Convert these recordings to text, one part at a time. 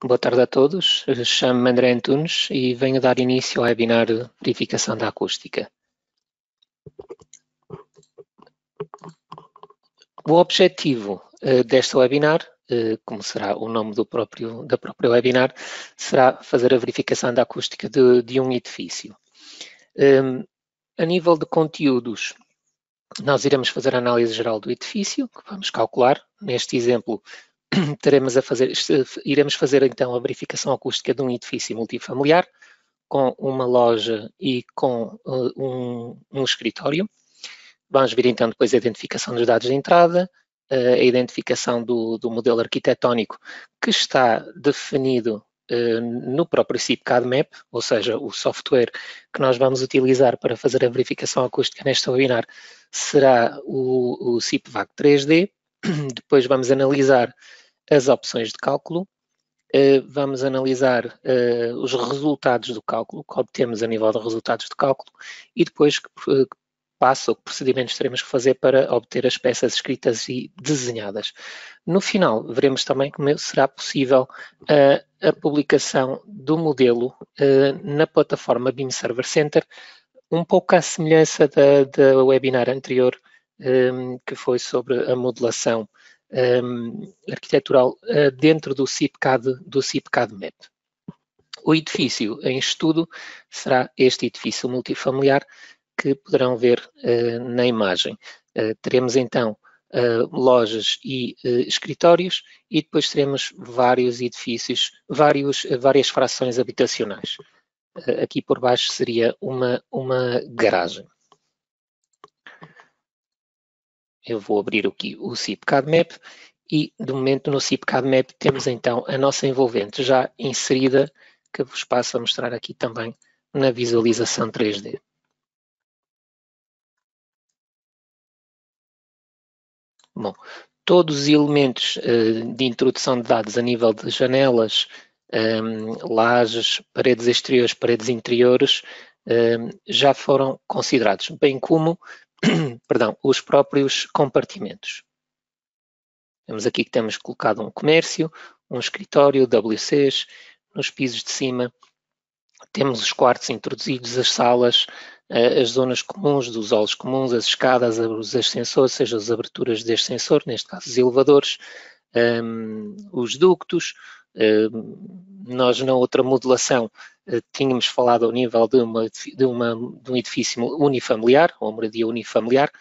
Boa tarde a todos, chamo-me André Antunes e venho dar início ao webinar Verificação da Acústica. O objetivo deste webinar, como será o nome da própria webinar, será fazer a verificação da acústica de um edifício. A nível de conteúdos, nós iremos fazer a análise geral do edifício, que vamos calcular. Neste exemplo, iremos fazer então a verificação acústica de um edifício multifamiliar, com uma loja e com um escritório. Vamos ver então depois a identificação dos dados de entrada, a identificação do modelo arquitetónico que está definido no próprio CIP-CAD Map, ou seja, o software que nós vamos utilizar para fazer a verificação acústica neste webinar será o CIP-VAC 3D. Depois vamos analisar as opções de cálculo, vamos analisar os resultados do cálculo, que obtemos a nível de resultados de cálculo, e depois que passo ou que procedimentos teremos que fazer para obter as peças escritas e desenhadas. No final, veremos também como será possível a publicação do modelo na plataforma BIM Server Center, um pouco à semelhança da webinar anterior, que foi sobre a modelação arquitetural dentro do CIP-CAD Map. O edifício em estudo será este edifício multifamiliar que poderão ver na imagem. Teremos então lojas e escritórios e depois teremos vários edifícios, várias frações habitacionais. Aqui por baixo seria uma garagem. Eu vou abrir aqui o CIP-CAD Map e, de momento, no CIP-CAD Map temos então a nossa envolvente já inserida, que vos passo a mostrar aqui também na visualização 3D. Bom, todos os elementos de introdução de dados a nível de janelas, lajes, paredes exteriores, paredes interiores, já foram considerados, bem como perdão, os próprios compartimentos. Vemos aqui que temos colocado um comércio, um escritório, WCs, nos pisos de cima temos os quartos introduzidos, as salas, as zonas comuns dos halls comuns, as escadas, os ascensores, seja as aberturas de ascensor, neste caso os elevadores, os ductos. Nós na outra modelação tínhamos falado ao nível de um edifício unifamiliar, ou moradia unifamiliar.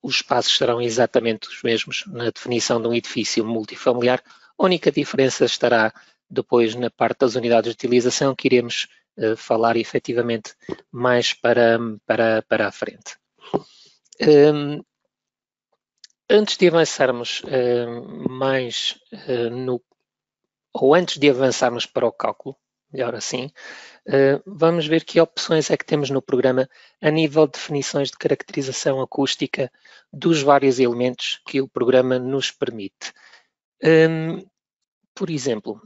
Os espaços serão exatamente os mesmos na definição de um edifício multifamiliar. A única diferença estará depois na parte das unidades de utilização, que iremos falar efetivamente mais para a frente. Antes de avançarmos antes de avançarmos para o cálculo, melhor assim, vamos ver que opções é que temos no programa a nível de definições de caracterização acústica dos vários elementos que o programa nos permite. Por exemplo,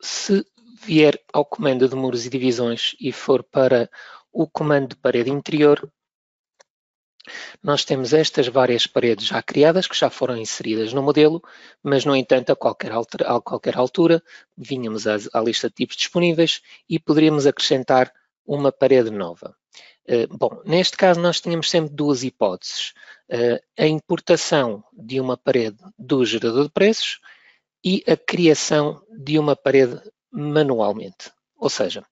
se vier ao comando de muros e divisões e for para o comando de parede interior, nós temos estas várias paredes já criadas, que já foram inseridas no modelo, mas, no entanto, a qualquer altura, vínhamos à lista de tipos disponíveis e poderíamos acrescentar uma parede nova. Bom, neste caso nós tínhamos sempre duas hipóteses. A importação de uma parede do gerador de preços e a criação de uma parede manualmente. Ou seja,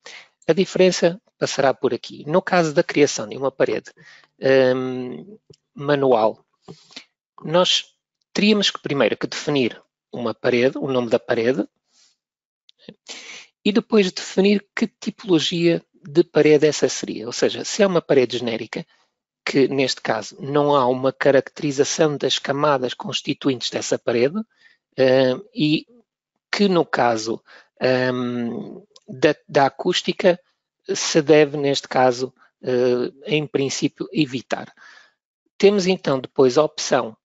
a diferença passará por aqui. No caso da criação de uma parede manual, nós teríamos que primeiro definir uma parede, o nome da parede, e depois definir que tipologia de parede essa seria. Ou seja, se é uma parede genérica, que neste caso não há uma caracterização das camadas constituintes dessa parede, e que no caso da acústica se deve, neste caso, em princípio, evitar. Temos então depois a opção,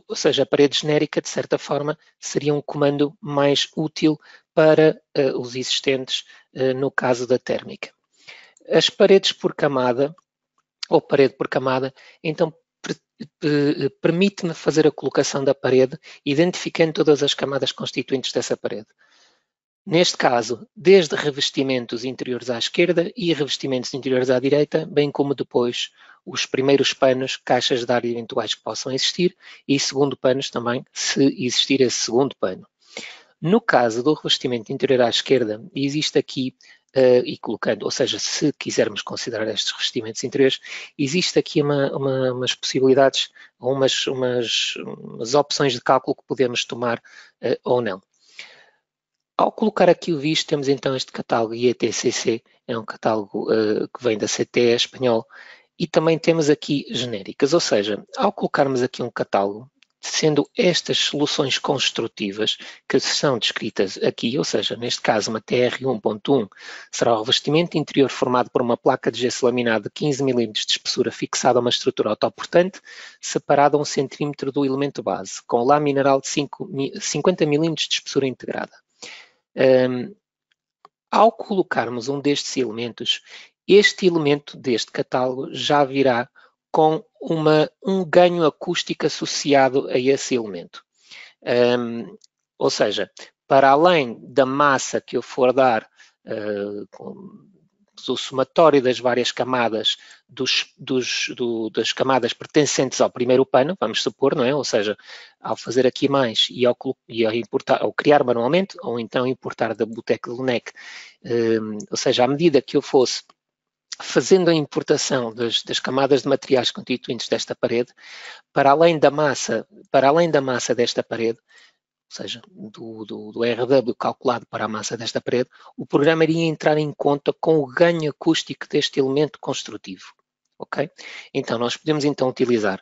ou seja, a parede genérica, de certa forma, seria um comando mais útil para os existentes no caso da térmica. As paredes por camada, ou parede por camada, então permite-me fazer a colocação da parede, identificando todas as camadas constituintes dessa parede. Neste caso, desde revestimentos interiores à esquerda e revestimentos interiores à direita, bem como depois os primeiros panos, caixas de ar eventuais que possam existir, e segundo panos também, se existir esse segundo pano. No caso do revestimento interior à esquerda, existe aqui, e colocando, ou seja, se quisermos considerar estes revestimentos interiores, existe aqui umas possibilidades, umas opções de cálculo que podemos tomar ou não. Ao colocar aqui o visto, temos então este catálogo IETCC, é um catálogo que vem da CTE espanhol, e também temos aqui genéricas, ou seja, ao colocarmos aqui um catálogo, sendo estas soluções construtivas que são descritas aqui, ou seja, neste caso uma TR1.1, será o revestimento interior formado por uma placa de gesso laminado de 15 mm de espessura fixada a uma estrutura autoportante, separada a 1 cm do elemento base, com lá mineral de 50 mm de espessura integrada. Ao colocarmos um destes elementos, este elemento deste catálogo já virá com um ganho acústico associado a esse elemento. Ou seja, para além da massa que eu for dar, do somatório das várias camadas, das camadas pertencentes ao primeiro pano, vamos supor, não é? Ou seja, ao fazer aqui mais e ao importar, ao criar manualmente, ou então importar da Butec Lunec, ou seja, à medida que eu fosse fazendo a importação das camadas de materiais constituintes desta parede, para além da massa desta parede, ou seja, do RW calculado para a massa desta parede, o programa iria entrar em conta com o ganho acústico deste elemento construtivo. Ok? Então, nós podemos então utilizar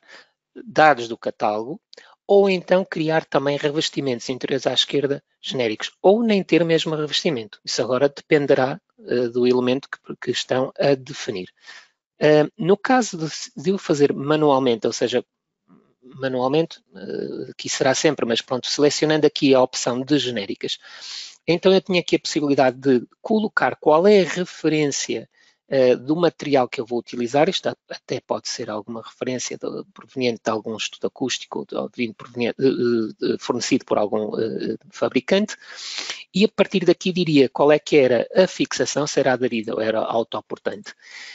dados do catálogo ou então criar também revestimentos interiores à esquerda genéricos, ou nem ter mesmo revestimento. Isso agora dependerá do elemento que estão a definir. No caso de o fazer manualmente, ou seja, manualmente, que será sempre, mas pronto, selecionando aqui a opção de genéricas, então eu tinha aqui a possibilidade de colocar qual é a referência do material que eu vou utilizar. Isto até pode ser alguma referência proveniente de algum estudo acústico, fornecido por algum fabricante, e a partir daqui diria qual é que era a fixação, se era aderida ou era autoportante.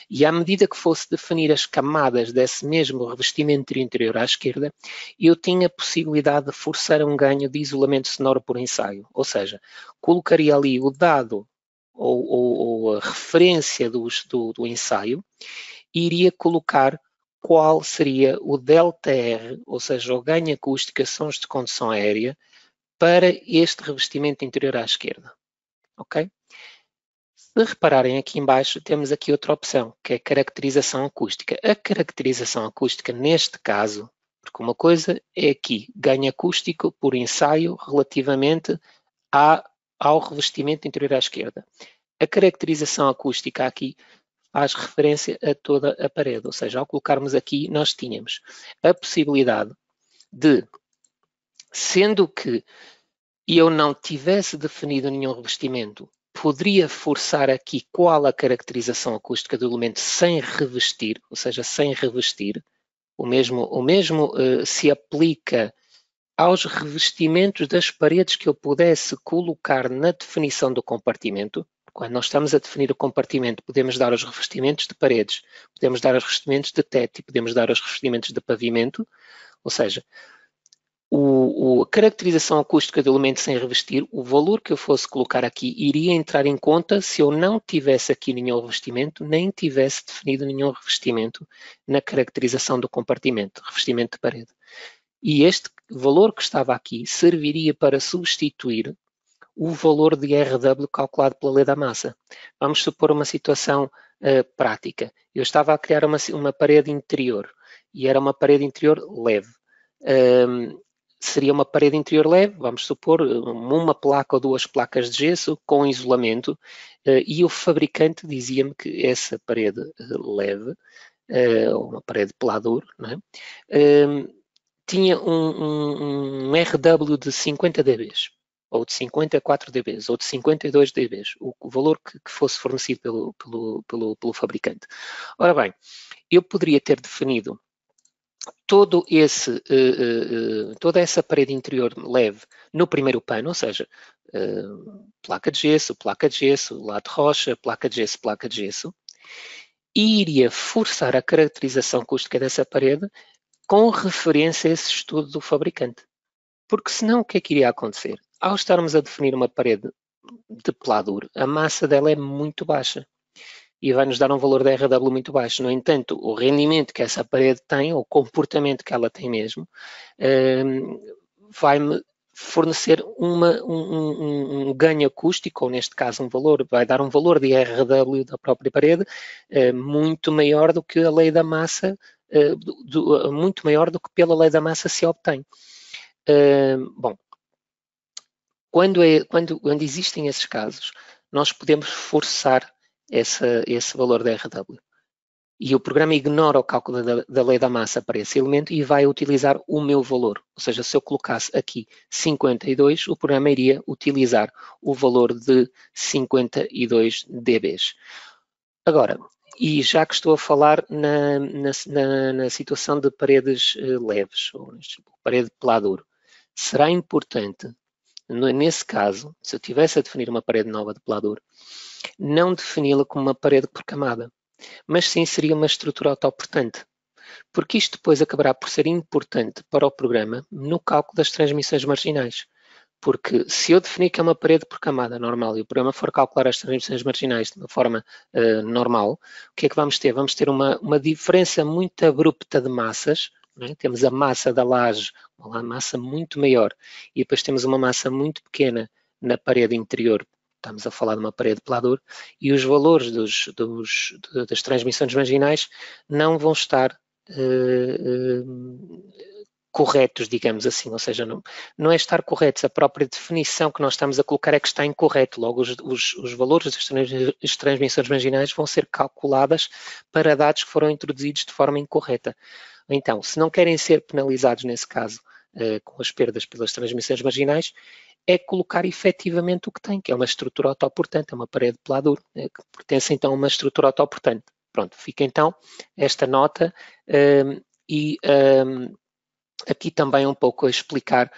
E à medida que fosse definir as camadas desse mesmo revestimento interior à esquerda, eu tinha a possibilidade de forçar um ganho de isolamento sonoro por ensaio, ou seja, colocaria ali o dado ou a referência do ensaio e iria colocar qual seria o ΔR, ou seja, o ganho acústico a sons de condução aérea para este revestimento interior à esquerda. Ok? Se repararem aqui em baixo, temos aqui outra opção, que é a caracterização acústica. A caracterização acústica, neste caso, porque uma coisa é aqui, ganho acústico por ensaio relativamente ao revestimento interior à esquerda. A caracterização acústica aqui faz referência a toda a parede, ou seja, ao colocarmos aqui, nós tínhamos a possibilidade de, sendo que eu não tivesse definido nenhum revestimento, poderia forçar aqui qual a caracterização acústica do elemento sem revestir, ou seja, sem revestir. O mesmo se aplica aos revestimentos das paredes que eu pudesse colocar na definição do compartimento. Quando nós estamos a definir o compartimento, podemos dar os revestimentos de paredes, podemos dar os revestimentos de teto e podemos dar os revestimentos de pavimento, ou seja, a caracterização acústica do elemento sem revestir, o valor que eu fosse colocar aqui iria entrar em conta se eu não tivesse aqui nenhum revestimento, nem tivesse definido nenhum revestimento na caracterização do compartimento, revestimento de parede. E este valor que estava aqui serviria para substituir o valor de RW calculado pela lei da massa. Vamos supor uma situação prática. Eu estava a criar uma parede interior e era uma parede interior leve. Seria uma parede interior leve, vamos supor, uma placa ou 2 placas de gesso com isolamento, e o fabricante dizia-me que essa parede leve, uma parede pelador, não é? Tinha um RW de 50 dB, ou de 54 dB, ou de 52 dB, o valor que fosse fornecido pelo fabricante. Ora bem, eu poderia ter definido toda essa parede interior leve no primeiro pano, ou seja, placa de gesso, lado de rocha, placa de gesso, e iria forçar a caracterização acústica dessa parede com referência a esse estudo do fabricante. Porque senão o que é que iria acontecer? Ao estarmos a definir uma parede de pladur, a massa dela é muito baixa e vai nos dar um valor de RW muito baixo. No entanto, o rendimento que essa parede tem, ou o comportamento que ela tem mesmo, vai-me fornecer um ganho acústico, ou neste caso um valor, vai dar um valor de RW da própria parede muito maior do que a lei da massa, muito maior do que pela lei da massa se obtém. Bom, quando existem esses casos, nós podemos forçar esse valor de RW. E o programa ignora o cálculo da lei da massa para esse elemento e vai utilizar o meu valor. Ou seja, se eu colocasse aqui 52, o programa iria utilizar o valor de 52 dBs. Agora, e já que estou a falar na situação de paredes leves, ou parede pladur, será importante, nesse caso, se eu tivesse a definir uma parede nova de pladur, não defini-la como uma parede por camada, mas sim seria uma estrutura autoportante, porque isto depois acabará por ser importante para o programa no cálculo das transmissões marginais. Porque se eu definir que é uma parede por camada normal e o programa for calcular as transmissões marginais de uma forma normal, o que é que vamos ter? Vamos ter uma diferença muito abrupta de massas. Né? Temos a massa da laje, uma massa muito maior, e depois temos uma massa muito pequena na parede interior. Estamos a falar de uma parede pladur, e os valores das transmissões marginais não vão estar corretos, digamos assim, ou seja, não é estar corretos, a própria definição que nós estamos a colocar é que está incorreto, logo os valores das transmissões marginais vão ser calculadas para dados que foram introduzidos de forma incorreta. Então, se não querem ser penalizados nesse caso com as perdas pelas transmissões marginais, é colocar efetivamente o que tem, que é uma estrutura autoportante, é uma parede pladur, que pertence então a uma estrutura autoportante. Pronto, fica então esta nota e aqui também um pouco a explicar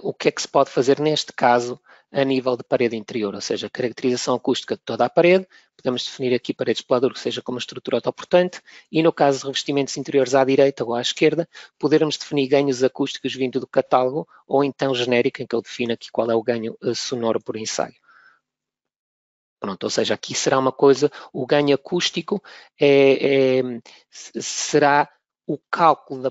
o que é que se pode fazer neste caso a nível de parede interior, ou seja, caracterização acústica de toda a parede, podemos definir aqui paredes de pladur que seja como estrutura autoportante e no caso de revestimentos interiores à direita ou à esquerda, podermos definir ganhos acústicos vindo do catálogo ou então genérico, em que eu defino aqui qual é o ganho sonoro por ensaio. Pronto, ou seja, aqui será uma coisa, o ganho acústico será o cálculo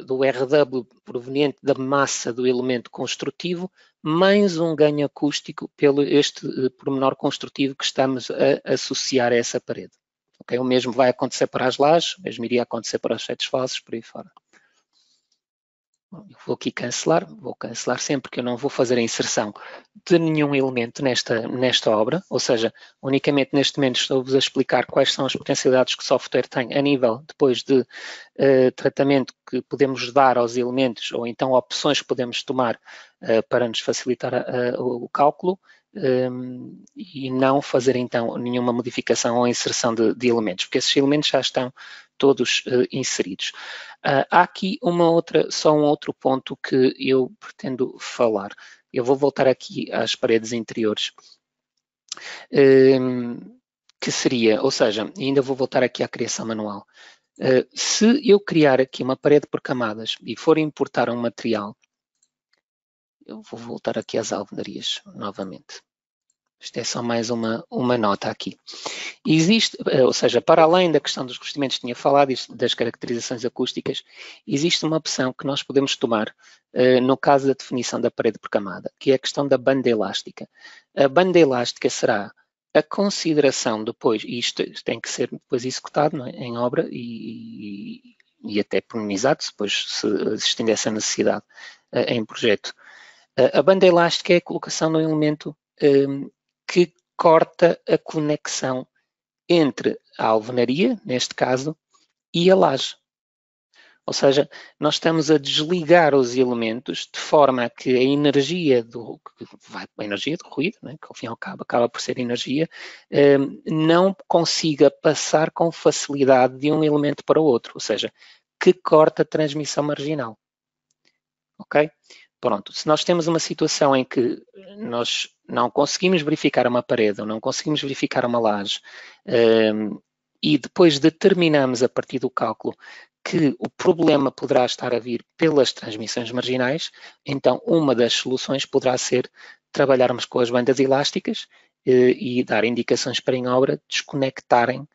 do RW proveniente da massa do elemento construtivo, mais um ganho acústico pelo este pormenor construtivo que estamos a associar a essa parede. Okay? O mesmo vai acontecer para as lajes, o mesmo iria acontecer para os setos falsos, por aí fora. Eu vou aqui cancelar, vou cancelar sempre, porque eu não vou fazer a inserção de nenhum elemento nesta obra, ou seja, unicamente neste momento estou-vos a explicar quais são as potencialidades que o software tem a nível depois de tratamento que podemos dar aos elementos ou então opções que podemos tomar para nos facilitar o cálculo e não fazer então nenhuma modificação ou inserção de elementos, porque esses elementos já estão todos inseridos. Há aqui só um outro ponto que eu pretendo falar. Eu vou voltar aqui às paredes interiores, que seria, ou seja, ainda vou voltar aqui à criação manual. Se eu criar aqui uma parede por camadas e for importar um material, eu vou voltar aqui às alvenarias novamente. Isto é só mais uma nota aqui. Existe, ou seja, para além da questão dos revestimentos que tinha falado e das caracterizações acústicas, existe uma opção que nós podemos tomar no caso da definição da parede por camada, que é a questão da banda elástica. A banda elástica será a consideração depois, e isto tem que ser depois executado não é, em obra e até pormenorizado, depois se existindo essa necessidade em projeto. A banda elástica é a colocação de um elemento que corta a conexão entre a alvenaria, neste caso, e a laje. Ou seja, nós estamos a desligar os elementos de forma a que a energia do ruído, né, que ao fim e ao cabo acaba por ser energia, não consiga passar com facilidade de um elemento para o outro. Ou seja, que corta a transmissão marginal. Ok? Pronto, se nós temos uma situação em que nós não conseguimos verificar uma parede ou não conseguimos verificar uma laje e depois determinamos a partir do cálculo que o problema poderá estar a vir pelas transmissões marginais, então uma das soluções poderá ser trabalharmos com as bandas elásticas e dar indicações para em obra desconectarem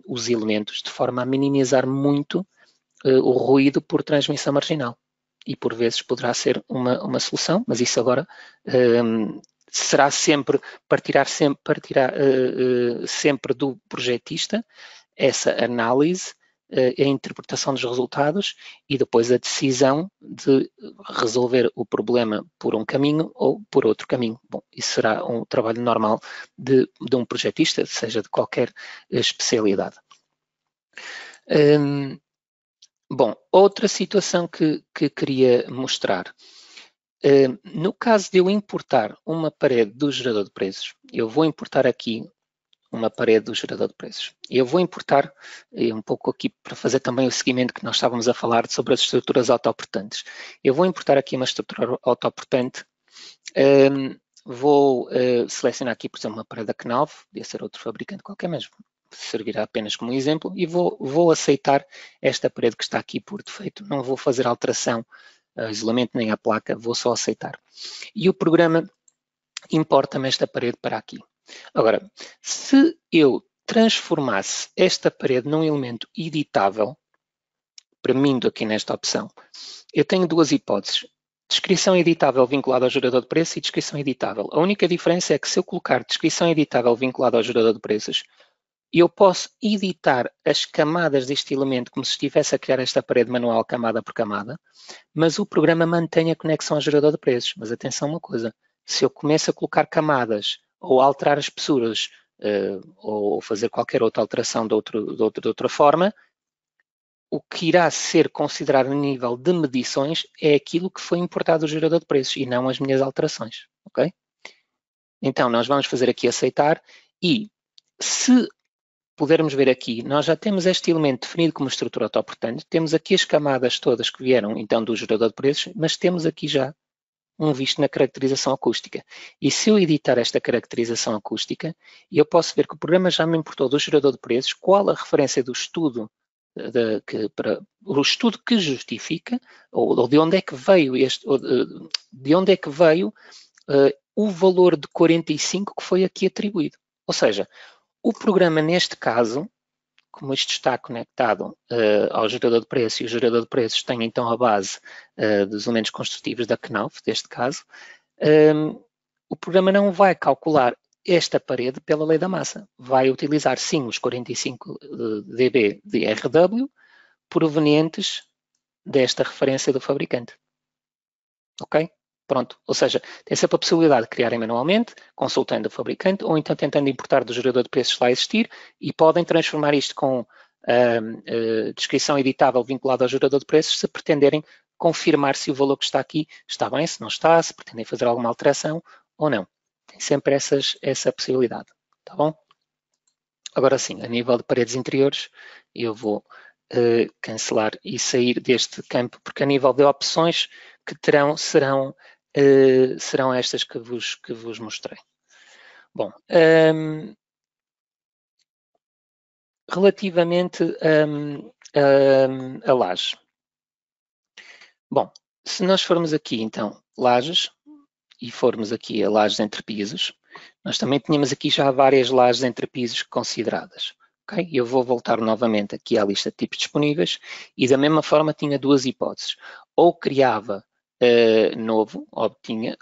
os elementos de forma a minimizar muito o ruído por transmissão marginal. E por vezes poderá ser uma solução, mas isso agora será sempre, partirá sempre do projetista essa análise, a interpretação dos resultados e depois a decisão de resolver o problema por um caminho ou por outro caminho. Bom, isso será um trabalho normal de um projetista, seja de qualquer especialidade. Bom, outra situação que queria mostrar. No caso de eu importar uma parede do gerador de preços, eu vou importar aqui uma parede do gerador de preços. Eu vou importar um pouco aqui para fazer também o seguimento que nós estávamos a falar sobre as estruturas autoportantes. Eu vou importar aqui uma estrutura autoportante. Vou selecionar aqui, por exemplo, uma parede da Knauf, podia ser outro fabricante qualquer mesmo. Servirá apenas como exemplo e vou aceitar esta parede que está aqui por defeito. Não vou fazer alteração a isolamento nem à placa, vou só aceitar. E o programa importa-me esta parede para aqui. Agora, se eu transformasse esta parede num elemento editável, premindo aqui nesta opção, eu tenho duas hipóteses. Descrição editável vinculada ao gerador de preços e descrição editável. A única diferença é que se eu colocar descrição editável vinculada ao gerador de preços, eu posso editar as camadas deste elemento como se estivesse a criar esta parede manual camada por camada, mas o programa mantém a conexão ao gerador de preços. Mas atenção uma coisa, se eu começo a colocar camadas ou alterar as espessuras ou fazer qualquer outra alteração de outra forma, o que irá ser considerado a nível de medições é aquilo que foi importado do gerador de preços e não as minhas alterações, ok? Então, nós vamos fazer aqui aceitar e se pudermos ver aqui, nós já temos este elemento definido como estrutura autoportante, temos aqui as camadas todas que vieram então do gerador de preços, mas temos aqui já um visto na caracterização acústica. E se eu editar esta caracterização acústica, eu posso ver que o programa já me importou do gerador de preços qual a referência do estudo, o estudo que justifica, ou de onde é que veio o valor de 45 que foi aqui atribuído. Ou seja, o programa, neste caso, como isto está conectado ao gerador de preços e o gerador de preços tem então a base dos elementos construtivos da Knauf, deste caso, o programa não vai calcular esta parede pela lei da massa. Vai utilizar sim os 45 dB de RW provenientes desta referência do fabricante. Ok? Pronto, ou seja, tem sempre a possibilidade de criarem manualmente, consultando o fabricante, ou então tentando importar do gerador de preços lá existir, e podem transformar isto com descrição editável vinculada ao gerador de preços, se pretenderem confirmar se o valor que está aqui está bem, se não está, se pretendem fazer alguma alteração ou não. Tem sempre essa possibilidade, tá bom? Agora sim, a nível de paredes interiores, eu vou cancelar e sair deste campo, porque a nível de opções que terão serão estas que vos mostrei. Bom, relativamente a laje. Bom, se nós formos aqui então lajes e formos aqui a lajes entre pisos, nós também tínhamos aqui já várias lajes entre pisos consideradas. Okay? Eu vou voltar novamente aqui à lista de tipos disponíveis e da mesma forma tinha duas hipóteses. Ou criava novo, obtinha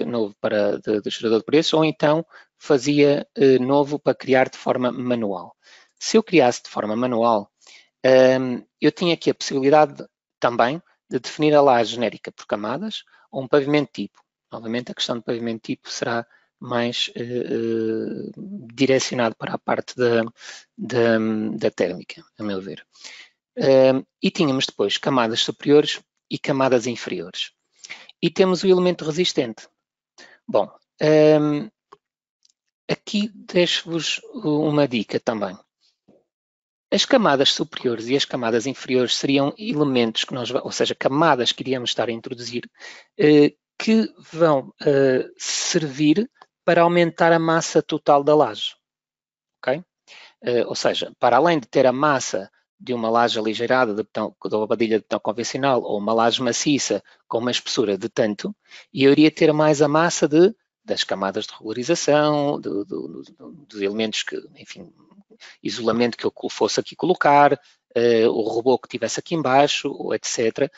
novo para do gerador de preços, ou então fazia novo para criar de forma manual. Se eu criasse de forma manual, eu tinha aqui a possibilidade também de definir a laje genérica por camadas ou um pavimento tipo. Novamente, a questão do pavimento tipo será mais direcionado para a parte da térmica, a meu ver. E tínhamos depois camadas superiores e camadas inferiores. E temos o elemento resistente. Bom, aqui deixo-vos uma dica também. As camadas superiores e as camadas inferiores seriam elementos que nós, ou seja, camadas que iríamos estar a introduzir, que vão servir para aumentar a massa total da laje, ok? Ou seja, para além de ter a massa de uma laje aligeirada de uma badilha de betão convencional ou uma laje maciça com uma espessura de tanto, eu iria ter mais a massa das camadas de regularização, dos elementos que, enfim, isolamento que eu fosse aqui colocar, o robô que tivesse aqui embaixo, ou etc.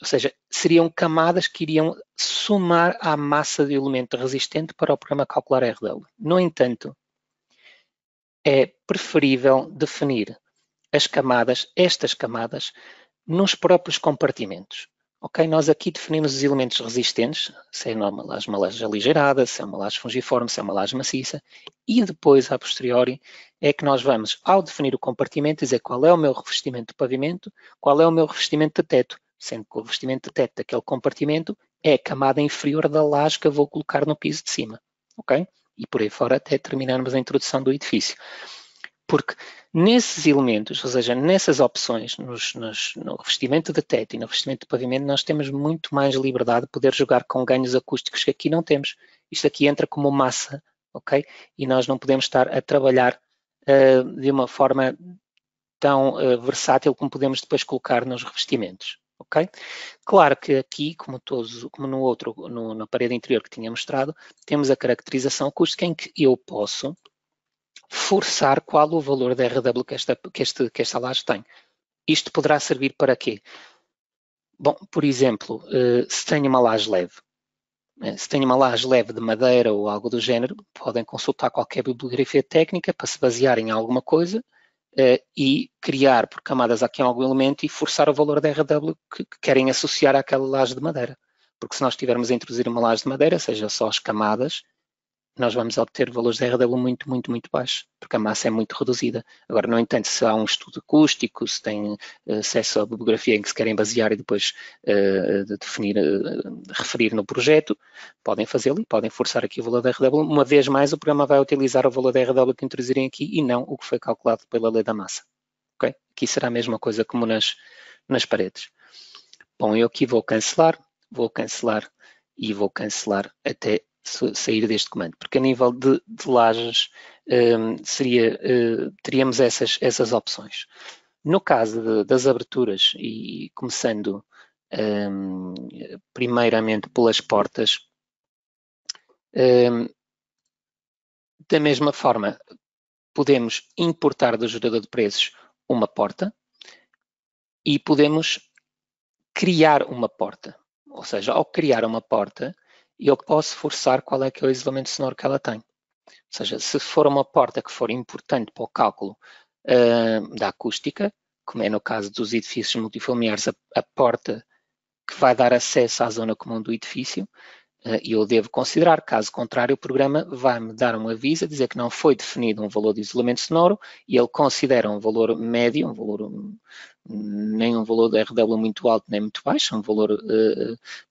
Ou seja, seriam camadas que iriam somar à massa de elemento resistente para o programa calcular RW. No entanto, é preferível definir estas camadas, nos próprios compartimentos. Ok? Nós aqui definimos os elementos resistentes, se é uma laje aligeirada, se é uma laje fungiforme, se é uma laje maciça, e depois, a posteriori, é que nós vamos, ao definir o compartimento, dizer qual é o meu revestimento de pavimento, qual é o meu revestimento de teto, sendo que o revestimento de teto daquele compartimento é a camada inferior da laje que eu vou colocar no piso de cima. Ok? E por aí fora até terminarmos a introdução do edifício. Porque nesses elementos, ou seja, nessas opções, no revestimento de teto e no revestimento de pavimento, nós temos muito mais liberdade de poder jogar com ganhos acústicos que aqui não temos. Isto aqui entra como massa, ok? E nós não podemos estar a trabalhar de uma forma tão versátil como podemos depois colocar nos revestimentos, ok? Claro que aqui, como no outro, na parede interior que tinha mostrado, temos a caracterização acústica em que eu posso forçar qual o valor da RW que esta laje tem. Isto poderá servir para quê? Bom, por exemplo, se tenho uma laje leve, se tenho uma laje leve de madeira ou algo do género, podem consultar qualquer bibliografia técnica para se basear em alguma coisa e criar por camadas aqui algum elemento e forçar o valor da RW que querem associar àquela laje de madeira. Porque se nós tivermos a introduzir uma laje de madeira, seja só as camadas, nós vamos obter valores de RW muito, muito, muito baixos, porque a massa é muito reduzida. Agora, no entanto, se há um estudo acústico, se tem acesso à bibliografia em que se querem basear e depois referir no projeto, podem fazê-lo e podem forçar aqui o valor da RW. Uma vez mais, o programa vai utilizar o valor da RW que introduzirem aqui e não o que foi calculado pela lei da massa. Okay? Aqui será a mesma coisa como nas paredes. Bom, eu aqui vou cancelar e vou cancelar até sair deste comando, porque a nível de lajes teríamos essas opções. No caso das aberturas, e começando primeiramente pelas portas, da mesma forma, podemos importar do gerador de preços uma porta e podemos criar uma porta. Ou seja, ao criar uma porta, eu posso forçar qual é que é o isolamento sonoro que ela tem. Ou seja, se for uma porta que for importante para o cálculo da acústica, como é no caso dos edifícios multifamiliares, a porta que vai dar acesso à zona comum do edifício, eu devo considerar, caso contrário, o programa vai-me dar um aviso a dizer que não foi definido um valor de isolamento sonoro e ele considera um valor médio, nem um valor de RW muito alto nem muito baixo, um valor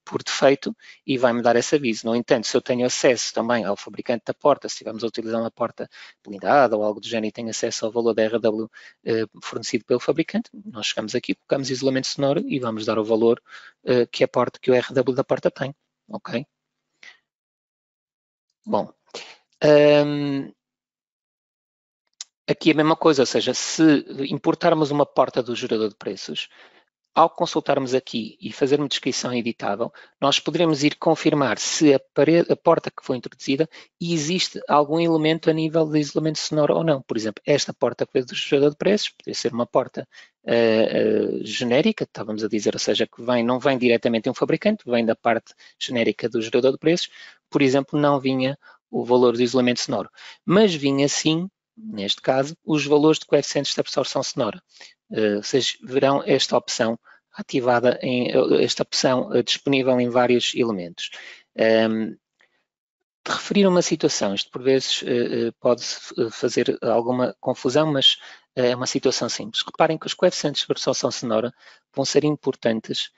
por defeito e vai-me dar esse aviso. No entanto, se eu tenho acesso também ao fabricante da porta, se estivermos a utilizar uma porta blindada ou algo do género e tenho acesso ao valor da RW fornecido pelo fabricante, nós chegamos aqui, colocamos isolamento sonoro e vamos dar o valor que o RW da porta tem. Ok? Bom, aqui é a mesma coisa, ou seja, se importarmos uma porta do gerador de preços, ao consultarmos aqui e fazer uma descrição editável, nós poderemos ir confirmar se a porta que foi introduzida existe algum elemento a nível de isolamento sonoro ou não. Por exemplo, esta porta que veio do gerador de preços, poderia ser uma porta genérica, estávamos a dizer, ou seja, que não vem diretamente de um fabricante, vem da parte genérica do gerador de preços, por exemplo, não vinha o valor de isolamento sonoro, mas vinha sim, neste caso, os valores de coeficientes de absorção sonora. Vocês verão esta opção ativada, esta opção disponível em vários elementos. De referir uma situação, isto por vezes pode fazer alguma confusão, mas é uma situação simples. Reparem que os coeficientes de absorção sonora vão ser importantes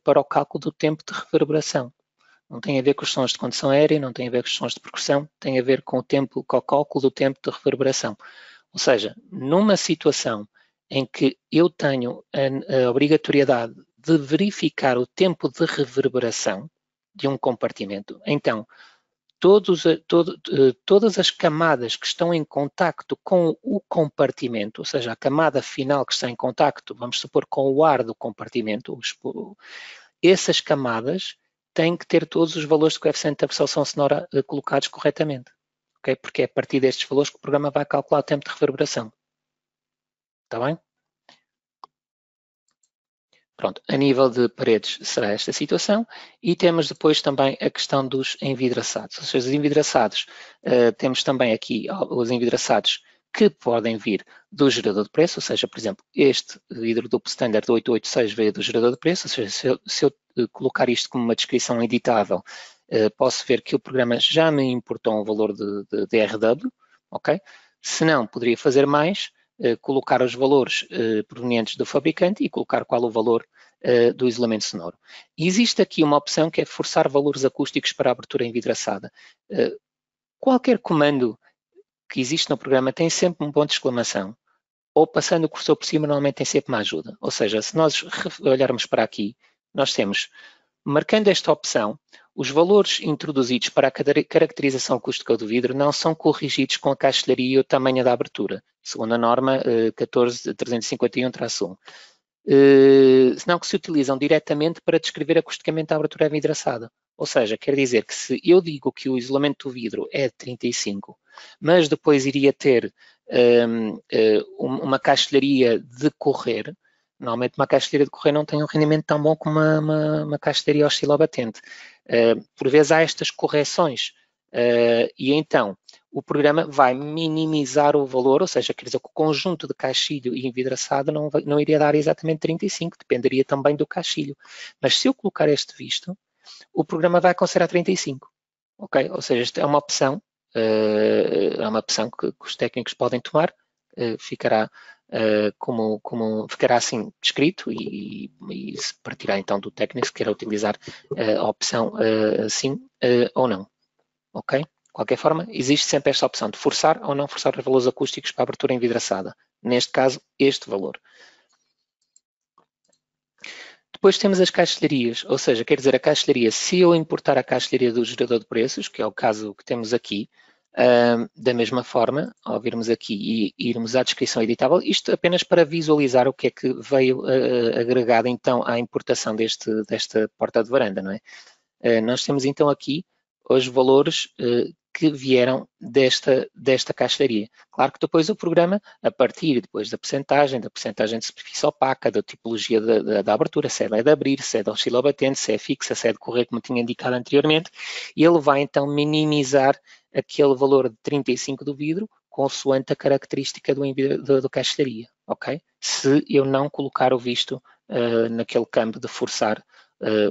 para o cálculo do tempo de reverberação. Não tem a ver com os sons de condução aérea, não tem a ver com os sons de percussão, tem a ver com o cálculo do tempo de reverberação. Ou seja, numa situação em que eu tenho a obrigatoriedade de verificar o tempo de reverberação de um compartimento, então todas as camadas que estão em contacto com o compartimento, ou seja, a camada final que está em contacto, vamos supor, com o ar do compartimento, essas camadas têm que ter todos os valores de coeficiente de absorção sonora colocados corretamente, okay? Porque é a partir destes valores que o programa vai calcular o tempo de reverberação. Está bem? Pronto, a nível de paredes será esta situação e temos depois também a questão dos envidraçados. Ou seja, os envidraçados, temos também aqui os envidraçados que podem vir do gerador de preço, ou seja, por exemplo, este vidro duplo standard 886 veio do gerador de preço, ou seja, se eu colocar isto como uma descrição editável, posso ver que o programa já me importou um valor de RW, ok? Se não, poderia fazer mais, colocar os valores provenientes do fabricante e colocar qual o valor do isolamento sonoro. E existe aqui uma opção que é forçar valores acústicos para a abertura envidraçada. Qualquer comando que existe no programa tem sempre um ponto de exclamação, ou passando o cursor por cima normalmente tem sempre uma ajuda. Ou seja, se nós olharmos para aqui, nós temos, marcando esta opção, os valores introduzidos para a caracterização acústica do vidro não são corrigidos com a caixilharia e o tamanho da abertura, segundo a norma 14351-1. Senão que se utilizam diretamente para descrever acusticamente a abertura envidraçada. Ou seja, quer dizer que se eu digo que o isolamento do vidro é de 35, mas depois iria ter uma caixilharia de correr, normalmente uma caixilharia de correr não tem um rendimento tão bom como uma caixilharia oscilobatente. Por vezes há estas correções e então o programa vai minimizar o valor, ou seja, quer dizer que o conjunto de caixilho e envidraçado não iria dar exatamente 35, dependeria também do caixilho. Mas se eu colocar este visto, o programa vai considerar 35, ok? Ou seja, esta é uma opção que os técnicos podem tomar, ficará ficará assim descrito e se partirá então do técnico se quer utilizar a opção assim ou não, ok? De qualquer forma, existe sempre esta opção de forçar ou não forçar os valores acústicos para a abertura envidraçada. Neste caso, este valor. Depois temos as caixilharias, ou seja, quer dizer, a caixilharia, se eu importar a caixilharia do gerador de preços, que é o caso que temos aqui, da mesma forma, ao virmos aqui e irmos à descrição editável, isto apenas para visualizar o que é que veio agregado então à importação desta porta de varanda, não é? Nós temos então aqui os valores que vieram desta caixilharia. Claro que depois o programa, a partir depois da percentagem de superfície opaca, da tipologia da abertura, se é de abrir, se é de oscilobatente, se é fixa, se é de correr, como tinha indicado anteriormente, e ele vai então minimizar aquele valor de 35 do vidro consoante a característica do caixilharia, ok? Se eu não colocar o visto naquele campo de forçar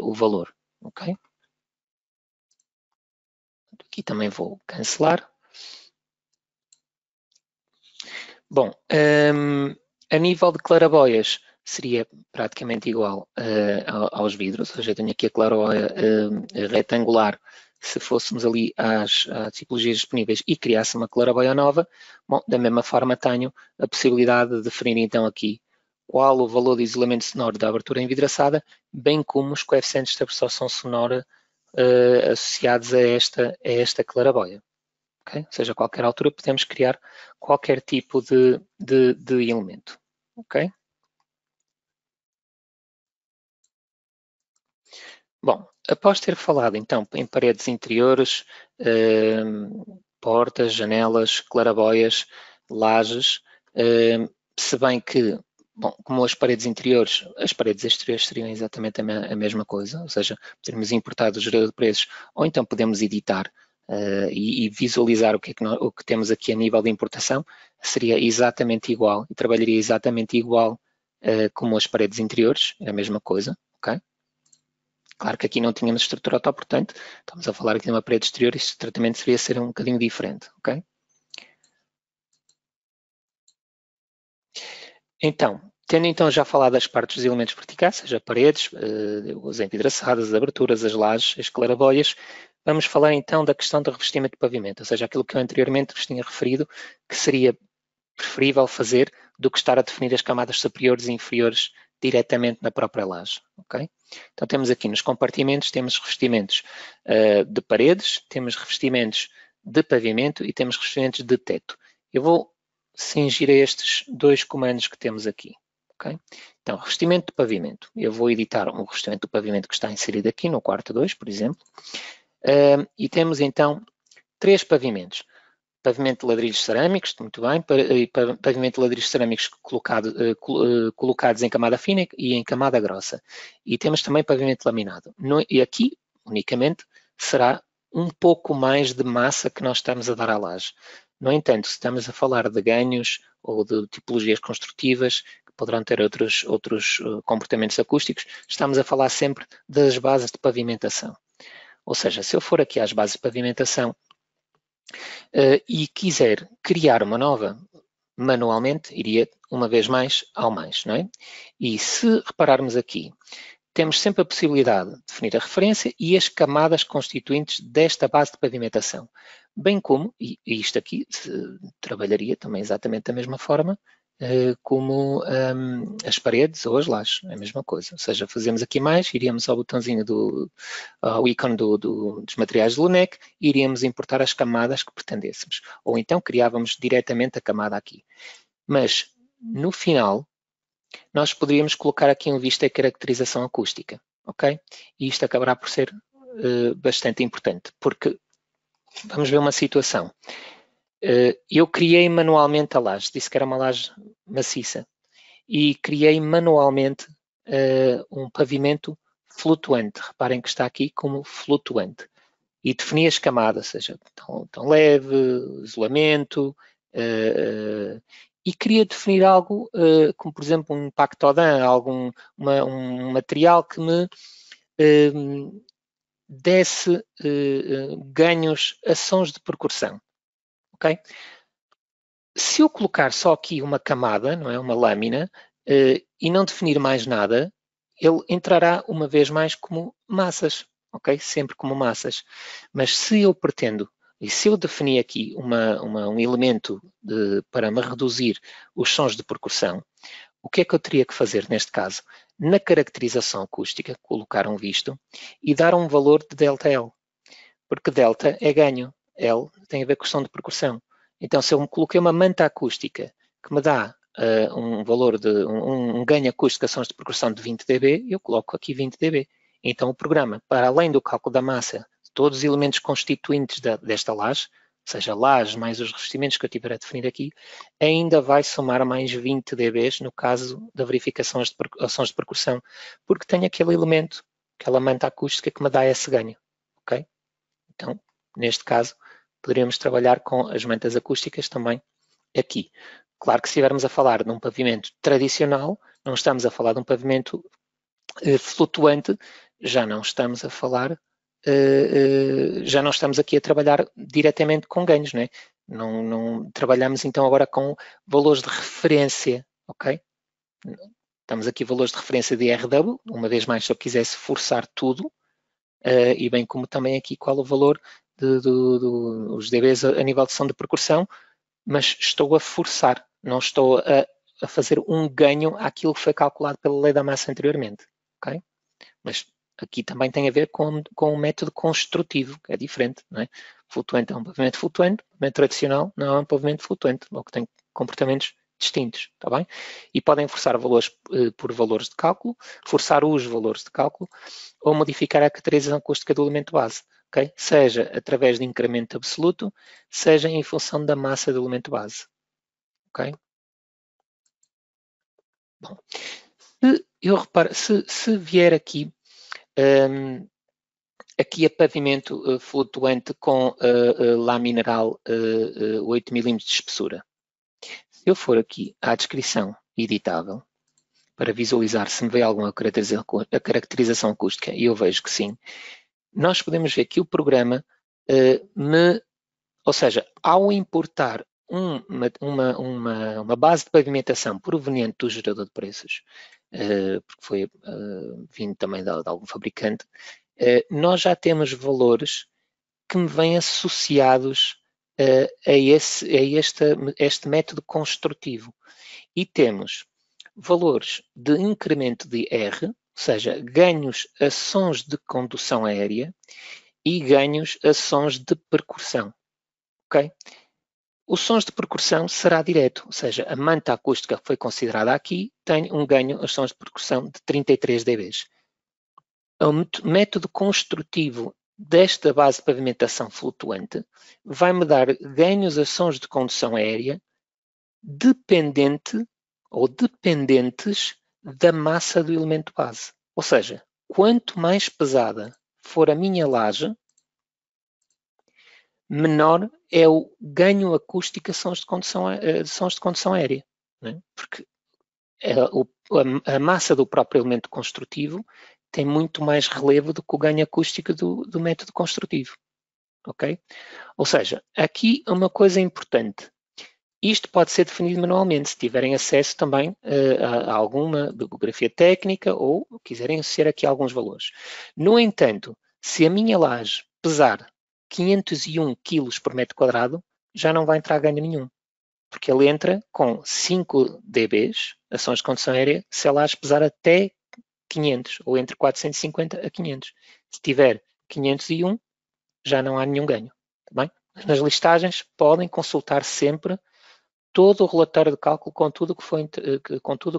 o valor, ok? Aqui também vou cancelar. Bom, a nível de claraboias seria praticamente igual aos vidros, ou seja, eu tenho aqui a claraboia retangular. Se fôssemos ali às tipologias disponíveis e criasse uma claraboia nova, bom, da mesma forma tenho a possibilidade de definir então aqui qual o valor de isolamento sonoro da abertura envidraçada, bem como os coeficientes de absorção sonora associados a esta claraboia. Okay? Ou seja, a qualquer altura podemos criar qualquer tipo de elemento. Okay? Bom, após ter falado então em paredes interiores, portas, janelas, claraboias, lajes, se bem que, bom, como as paredes interiores, as paredes exteriores seriam exatamente a mesma coisa, ou seja, podemos importar do gerador de preços ou então podemos editar e visualizar o que temos aqui a nível de importação, seria exatamente igual e trabalharia exatamente igual como as paredes interiores, é a mesma coisa, ok? Claro que aqui não tínhamos estrutura autoportante, estamos a falar aqui de uma parede exterior, este tratamento seria ser um bocadinho diferente, ok? Então, tendo então já falado das partes dos elementos verticais, seja paredes, as envidraçadas, as aberturas, as lajes, as claraboias, vamos falar então da questão do revestimento de pavimento, ou seja, aquilo que eu anteriormente vos tinha referido, que seria preferível fazer do que estar a definir as camadas superiores e inferiores diretamente na própria laje, ok? Então temos aqui nos compartimentos, temos revestimentos de paredes, temos revestimentos de pavimento e temos revestimentos de teto. Eu vou cingir a estes dois comandos que temos aqui, ok? Então, revestimento de pavimento. Eu vou editar um revestimento do pavimento que está inserido aqui no quarto 2, por exemplo. E temos então 3 pavimentos. Pavimento de ladrilhos cerâmicos, muito bem, e pavimento de ladrilhos cerâmicos colocados em camada fina e em camada grossa. E temos também pavimento laminado. E aqui, unicamente, será um pouco mais de massa que nós estamos a dar à laje. No entanto, se estamos a falar de ganhos ou de tipologias construtivas, que poderão ter outros comportamentos acústicos, estamos a falar sempre das bases de pavimentação. Ou seja, se eu for aqui às bases de pavimentação e quiser criar uma nova manualmente, iria uma vez mais ao mais, não é? E se repararmos aqui, temos sempre a possibilidade de definir a referência e as camadas constituintes desta base de pavimentação, bem como, e isto aqui trabalharia também exatamente da mesma forma, como as paredes ou as lajes, é a mesma coisa. Ou seja, fazemos aqui mais, iríamos ao botãozinho ao ícone dos materiais de LUNEC e iríamos importar as camadas que pretendêssemos. Ou então criávamos diretamente a camada aqui. Mas, no final, nós poderíamos colocar aqui um visto de caracterização acústica, ok? E isto acabará por ser bastante importante, porque vamos ver uma situação. Eu criei manualmente a laje, disse que era uma laje maciça, e criei manualmente um pavimento flutuante. Reparem que está aqui como flutuante. E defini as camadas, ou seja, tão leve, isolamento, e queria definir algo como, por exemplo, um pactodan, um material que me desse ganhos a sons de percussão. Okay? Se eu colocar só aqui uma camada, não é, uma lâmina, e não definir mais nada, ele entrará uma vez mais como massas, ok? Sempre como massas. Mas se eu pretendo, e se eu definir aqui um elemento para me reduzir os sons de percussão, o que é que eu teria que fazer neste caso? Na caracterização acústica, colocar um visto e dar um valor de ΔL, porque delta é ganho, L tem a ver com som de percussão. Então, se eu me coloquei uma manta acústica que me dá um valor de um ganho acústico a sons de percussão de 20 dB, eu coloco aqui 20 dB. Então, o programa, para além do cálculo da massa, todos os elementos constituintes desta laje, seja laje mais os revestimentos que eu tiver a definir aqui, ainda vai somar mais 20 dB no caso da verificação a sons de percussão, porque tem aquele elemento, aquela manta acústica que me dá esse ganho. Ok? Então, neste caso, poderíamos trabalhar com as mantas acústicas também aqui. Claro que se estivermos a falar de um pavimento tradicional, não estamos a falar de um pavimento flutuante, já não estamos a falar, já não estamos aqui a trabalhar diretamente com ganhos, não é? Não trabalhamos então agora com valores de referência, ok? Estamos aqui valores de referência de RW, uma vez mais se eu quisesse forçar tudo, e bem como também aqui qual o valor dos dBs a nível de som de percussão, mas estou a forçar, não estou a fazer um ganho àquilo que foi calculado pela lei da massa anteriormente, ok? Mas aqui também tem a ver com o método construtivo, que é diferente, não é? Flutuante é um pavimento flutuante, pavimento tradicional não é um pavimento flutuante, ou que tem comportamentos distintos, está bem? E podem forçar valores por valores de cálculo, forçar os valores de cálculo, ou modificar a caracterização acústica do elemento base, ok? Seja através de incremento absoluto, seja em função da massa do elemento base, ok? Bom, se vier aqui aqui a pavimento flutuante com lá mineral 8 mm de espessura. Se eu for aqui à descrição editável, para visualizar se me veio alguma caracterização acústica, e eu vejo que sim, nós podemos ver que o programa ou seja, ao importar uma base de pavimentação proveniente do gerador de preços, porque foi vindo também de algum fabricante, nós já temos valores que me vêm associados a este método construtivo. e temos valores de incremento de R, ou seja, ganhos a sons de condução aérea e ganhos a sons de percussão, ok? Os sons de percussão será direto, ou seja, a manta acústica que foi considerada aqui tem um ganho aos sons de percussão de 33 dB. O método construtivo desta base de pavimentação flutuante vai-me dar ganhos a sons de condução aérea dependente ou dependentes da massa do elemento base. Ou seja, quanto mais pesada for a minha laje, menor é o ganho acústico a sons de condução aérea. Né? Porque a massa do próprio elemento construtivo tem muito mais relevo do que o ganho acústico do método construtivo. Ok? Ou seja, aqui uma coisa importante. Isto pode ser definido manualmente, se tiverem acesso também a alguma bibliografia técnica ou quiserem associar aqui alguns valores. No entanto, se a minha laje pesar 501 kg por metro quadrado, já não vai entrar ganho nenhum, porque ele entra com 5 dB, ações de condução aérea, se a laje pesar até 500, ou entre 450 a 500. Se tiver 501, já não há nenhum ganho. Tá bem? Nas listagens podem consultar sempre todo o relatório de cálculo com tudo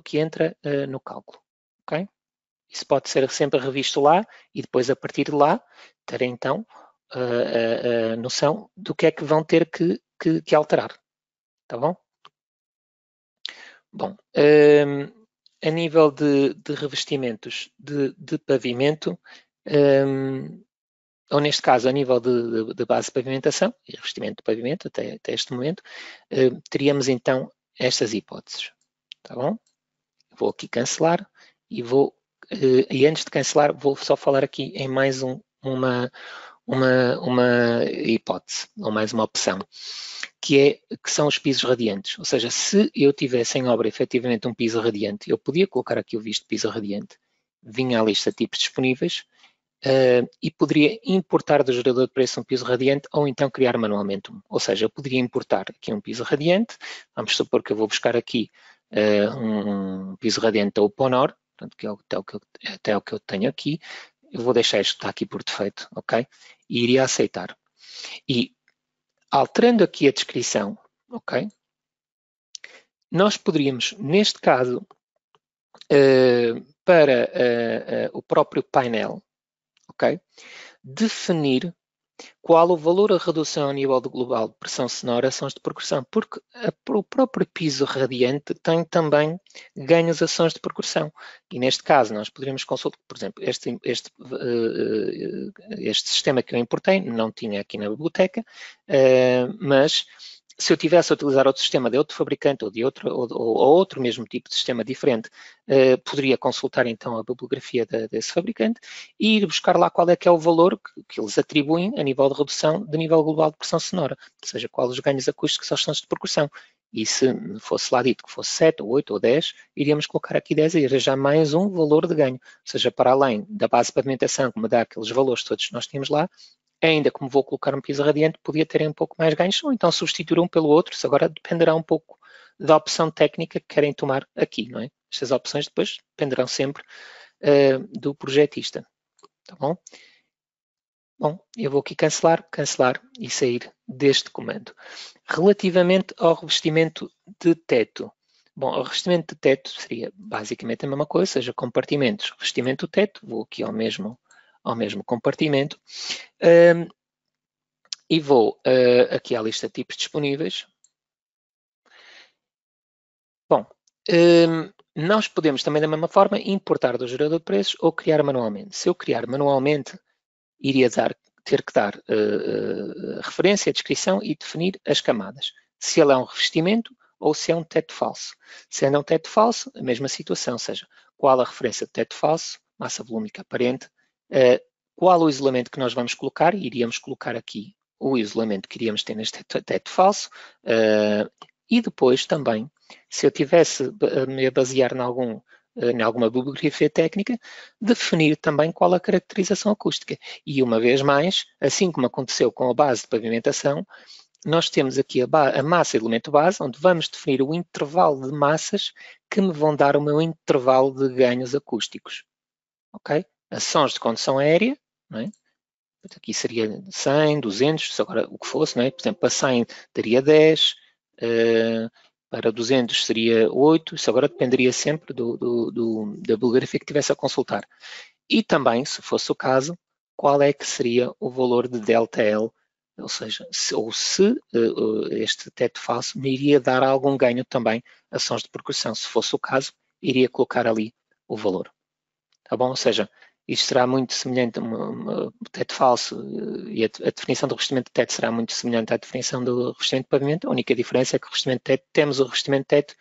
que entra no cálculo. Okay? Isso pode ser sempre revisto lá e depois a partir de lá terem então a noção do que é que vão ter que alterar. Tá bom? Bom, a nível de revestimentos de pavimento, ou neste caso a nível de base de pavimentação e revestimento de pavimento até este momento, teríamos então estas hipóteses, tá bom? Vou aqui cancelar e e antes de cancelar vou só falar aqui em mais uma hipótese, ou mais uma opção, que são os pisos radiantes. Ou seja, se eu tivesse em obra efetivamente um piso radiante, eu podia colocar aqui o visto piso radiante, vinha a lista de tipos disponíveis e poderia importar do gerador de preço um piso radiante ou então criar manualmente um. Ou seja, eu poderia importar aqui um piso radiante, vamos supor que eu vou buscar aqui um piso radiante da Uponor, portanto, que é até o que eu tenho aqui, eu vou deixar isto que está aqui por defeito, ok? E iria aceitar. E alterando aqui a descrição, ok? Nós poderíamos, neste caso, para o próprio painel, ok? Definir qual o valor a redução a nível do global de pressão sonora sons de percussão, porque o próprio piso radiante tem também ganhos a sons de percussão. E neste caso nós poderíamos consultar, por exemplo, este sistema que eu importei, não tinha aqui na biblioteca, mas se eu tivesse a utilizar outro sistema de outro fabricante ou outro mesmo tipo de sistema diferente, poderia consultar então a bibliografia desse fabricante e ir buscar lá qual é que é o valor que eles atribuem a nível de redução de nível global de pressão sonora, ou seja, quais os ganhos acústicos aos sons de percussão. E se fosse lá dito que fosse 7, ou 8 ou 10, iríamos colocar aqui 10 e era já mais um valor de ganho. Ou seja, para além da base de pavimentação, que me dá aqueles valores todos que nós tínhamos lá, ainda como vou colocar um piso radiante, podia ter um pouco mais ganhos, ou então substituir um pelo outro, isso agora dependerá um pouco da opção técnica que querem tomar aqui, não é? Estas opções depois dependerão sempre do projetista, tá bom? Bom, eu vou aqui cancelar e sair deste comando. Relativamente ao revestimento de teto, bom, o revestimento de teto seria basicamente a mesma coisa, seja compartimentos, revestimento do teto, vou aqui ao mesmo compartimento e vou aqui à lista de tipos disponíveis. Bom, nós podemos também da mesma forma importar do gerador de preços ou criar manualmente. Se eu criar manualmente, iria ter que dar referência, descrição e definir as camadas. Se ele é um revestimento ou se é um teto falso. Se é um teto falso, a mesma situação, ou seja, qual a referência de teto falso, massa volúmica aparente, qual o isolamento que nós vamos colocar, iríamos colocar aqui o isolamento que iríamos ter neste teto falso, e depois também, se eu tivesse a me basear em alguma bibliografia técnica, definir também qual a caracterização acústica. E uma vez mais, assim como aconteceu com a base de pavimentação, nós temos aqui a massa elemento base, onde vamos definir o intervalo de massas que me vão dar o meu intervalo de ganhos acústicos. Ok? As sons de condução aérea, não é? Aqui seria 100, 200, agora o que fosse, não é? Por exemplo, para 100 daria 10, para 200 seria 8, isso agora dependeria sempre da bibliografia que tivesse a consultar. E também, se fosse o caso, qual é que seria o valor de ΔL, ou seja, se este teto falso me iria dar algum ganho também a sons de percussão. Se fosse o caso, iria colocar ali o valor. Tá bom? Ou seja, isto será muito semelhante a um teto falso e a definição do revestimento de teto será muito semelhante à definição do revestimento de pavimento. A única diferença é que o revestimento de teto, temos o revestimento de teto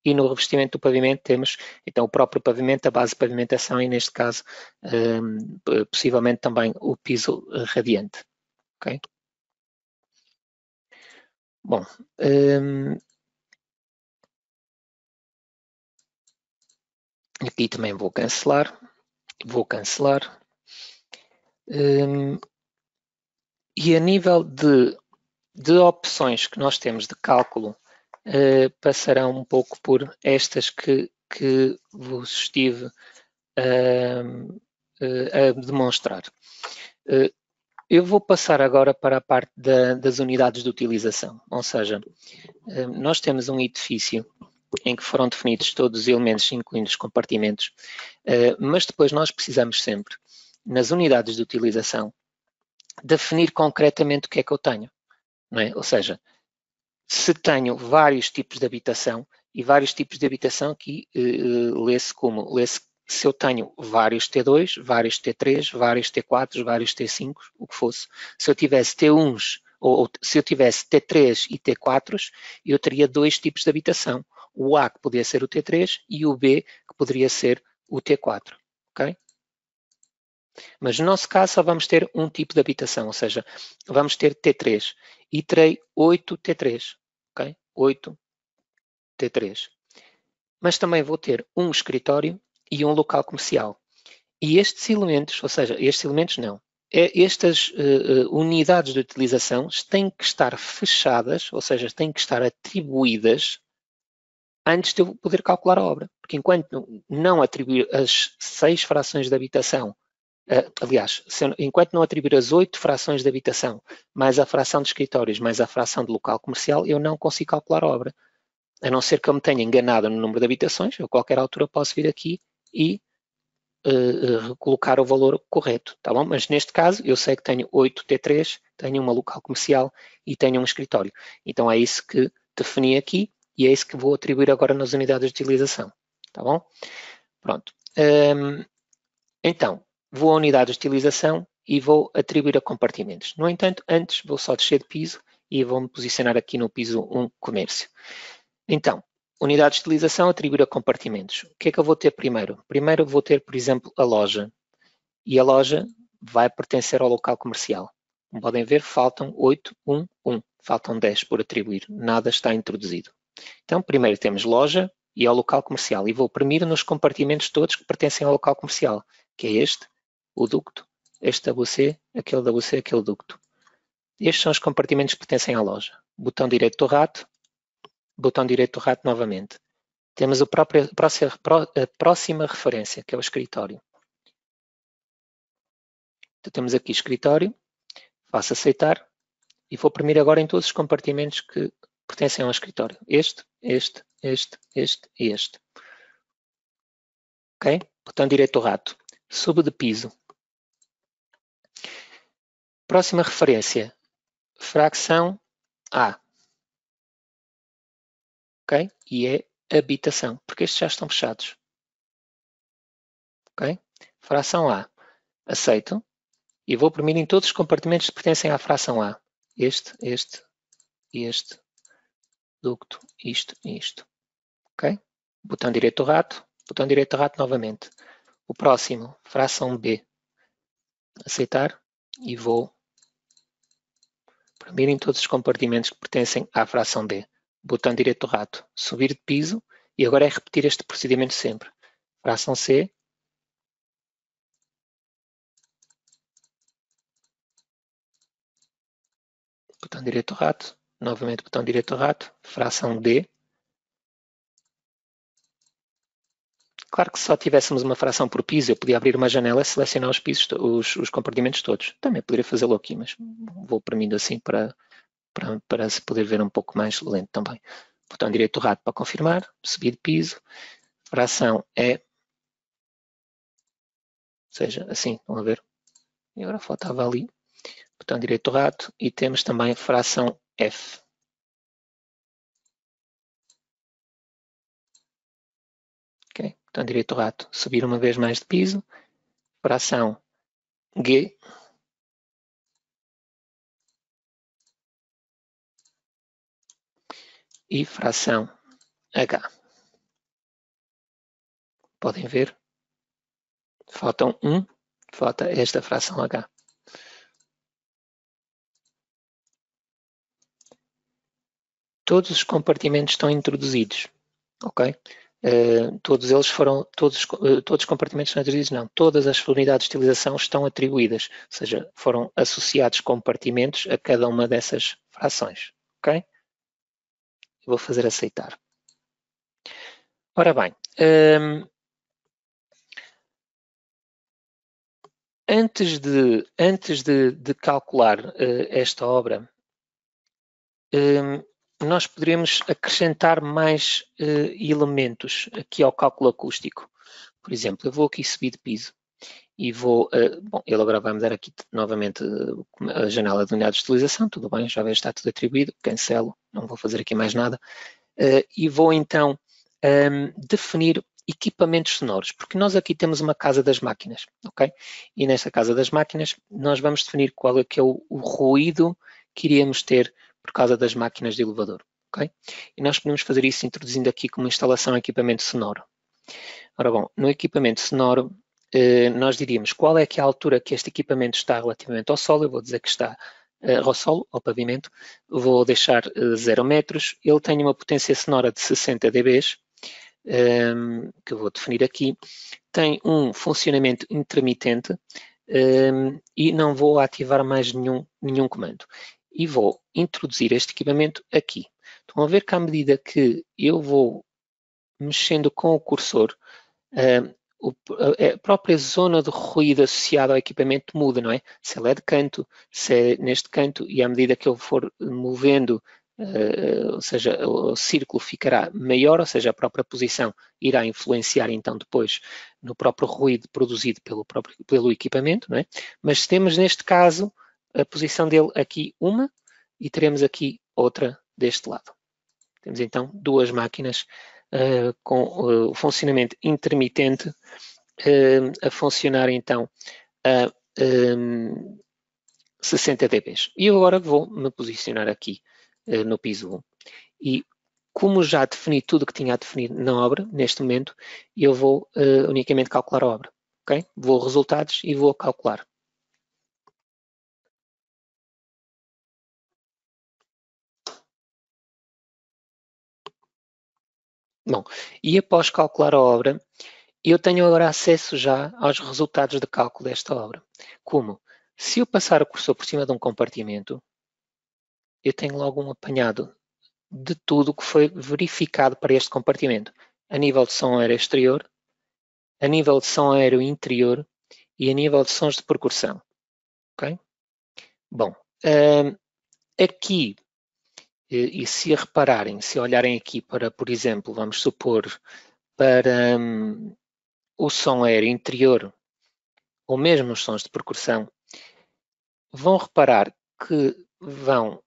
e no revestimento do pavimento temos então o próprio pavimento, a base de pavimentação e neste caso possivelmente também o piso radiante. Okay? Bom, aqui também vou cancelar. E a nível de opções que nós temos de cálculo, passarão um pouco por estas que vos estive a demonstrar. Eu vou passar agora para a parte das unidades de utilização, ou seja, nós temos um edifício em que foram definidos todos os elementos, incluindo os compartimentos, mas depois nós precisamos sempre, nas unidades de utilização, definir concretamente o que é que eu tenho, não é? Ou seja, se tenho vários tipos de habitação, e vários tipos de habitação aqui lê-se como, se eu tenho vários T2, vários T3, vários T4, vários T5, o que fosse, se eu tivesse T1s, ou se eu tivesse T3 e T4s, eu teria dois tipos de habitação. O A que poderia ser o T3 e o B que poderia ser o T4, ok? Mas no nosso caso só vamos ter um tipo de habitação, ou seja, vamos ter T3 e terei 8 T3, ok? 8 T3. Mas também vou ter um escritório e um local comercial. E estes elementos, ou seja, estes elementos não, estas unidades de utilização têm que estar fechadas, ou seja, têm que estar atribuídas antes de eu poder calcular a obra. Porque enquanto não atribuir as 6 frações de habitação, aliás, enquanto não atribuir as 8 frações de habitação, mais a fração de escritórios, mais a fração de local comercial, eu não consigo calcular a obra. A não ser que eu me tenha enganado no número de habitações, eu a qualquer altura posso vir aqui e colocar o valor correto, tá bom? Mas neste caso eu sei que tenho 8 T3, tenho uma local comercial e tenho um escritório. Então é isso que defini aqui e é isso que vou atribuir agora nas unidades de utilização, tá bom? Pronto. Então, vou a unidades de utilização e vou atribuir a compartimentos. No entanto, antes vou só descer de piso e vou-me posicionar aqui no piso 1, comércio. Então, unidades de utilização, atribuir a compartimentos. O que é que eu vou ter primeiro? Primeiro vou ter, por exemplo, a loja. E a loja vai pertencer ao local comercial. Como podem ver, faltam 8, 1, 1. Faltam 10 por atribuir. Nada está introduzido. Então, primeiro temos loja e ao local comercial. E vou oprimir nos compartimentos todos que pertencem ao local comercial, que é este, o ducto, este WC, aquele ducto. Estes são os compartimentos que pertencem à loja. Botão direito do rato, botão direito do rato novamente. Temos a próxima referência, que é o escritório. Então, temos aqui escritório, faço aceitar e vou oprimir agora em todos os compartimentos que pertencem ao escritório. Este e este. Ok? Botão direito do rato. Subo de piso. Próxima referência. Fração A. Ok? E é habitação, porque estes já estão fechados. Ok? Fração A. Aceito. E vou oprimir em todos os compartimentos que pertencem à fração A. Este, ducto, isto e isto. Ok? Botão direito do rato novamente. O próximo, fração B. Aceitar e vou oprimir em todos os compartimentos que pertencem à fração B. Botão direito do rato, subir de piso e agora é repetir este procedimento sempre. Fração C. Botão direito do rato, novamente botão direito ao rato, fração D. Claro que se só tivéssemos uma fração por piso, eu podia abrir uma janela e selecionar os pisos, os compartimentos todos. Também poderia fazê-lo aqui, mas vou premindo assim para se poder ver um pouco mais lento também. Botão direito do rato para confirmar, subir de piso, fração E, ou seja, assim, estão a ver? E agora faltava ali, botão direito do rato e temos também fração F. Ok, botão direito do rato, subir uma vez mais de piso, fração G, e fração H. Podem ver, faltam falta esta fração H. Todos os compartimentos estão introduzidos, ok? Todos eles foram, todos os compartimentos estão introduzidos, não. Todas as unidades de utilização estão atribuídas, ou seja, foram associados compartimentos a cada uma dessas frações, ok? Vou fazer aceitar. Ora bem, antes de calcular esta obra, nós poderíamos acrescentar mais elementos aqui ao cálculo acústico. Por exemplo, eu vou aqui subir de piso e vou, bom, ele agora vai me dar aqui novamente a janela de unidades de utilização, tudo bem, já vai estar tudo atribuído, cancelo, não vou fazer aqui mais nada, e vou então definir equipamentos sonoros, porque nós aqui temos uma casa das máquinas, ok? E nesta casa das máquinas nós vamos definir qual é que é o ruído que iríamos ter por causa das máquinas de elevador, ok? E nós podemos fazer isso introduzindo aqui como instalação equipamento sonoro. Ora bom, no equipamento sonoro nós diríamos qual é que é a altura que este equipamento está relativamente ao solo, eu vou dizer que está ao solo, ao pavimento, vou deixar 0 metros, ele tem uma potência sonora de 60 dB, que eu vou definir aqui, tem um funcionamento intermitente e não vou ativar mais nenhum comando. E vou introduzir este equipamento aqui. Estão a ver que à medida que eu vou mexendo com o cursor, a própria zona de ruído associada ao equipamento muda, não é? Se ela é de canto, se é neste canto, e à medida que eu for movendo, ou seja, o círculo ficará maior, ou seja, a própria posição irá influenciar então depois no próprio ruído produzido pelo equipamento, não é? Mas temos neste caso a posição dele aqui uma e teremos aqui outra deste lado. Temos então duas máquinas com o funcionamento intermitente a funcionar então a 60 dB. E eu agora vou me posicionar aqui no piso 1 e como já defini tudo que tinha a definir na obra, neste momento, eu vou unicamente calcular a obra. Okay? Vou a resultados e vou calcular. Bom, e após calcular a obra, eu tenho agora acesso já aos resultados de cálculo desta obra. Como? Se eu passar o cursor por cima de um compartimento, eu tenho logo um apanhado de tudo que foi verificado para este compartimento, a nível de som aéreo exterior, a nível de som aéreo interior e a nível de sons de percussão. Okay? Bom, aqui, e se repararem, se olharem aqui para, por exemplo, vamos supor, para o som aéreo interior, ou mesmo os sons de percussão, vão reparar que vão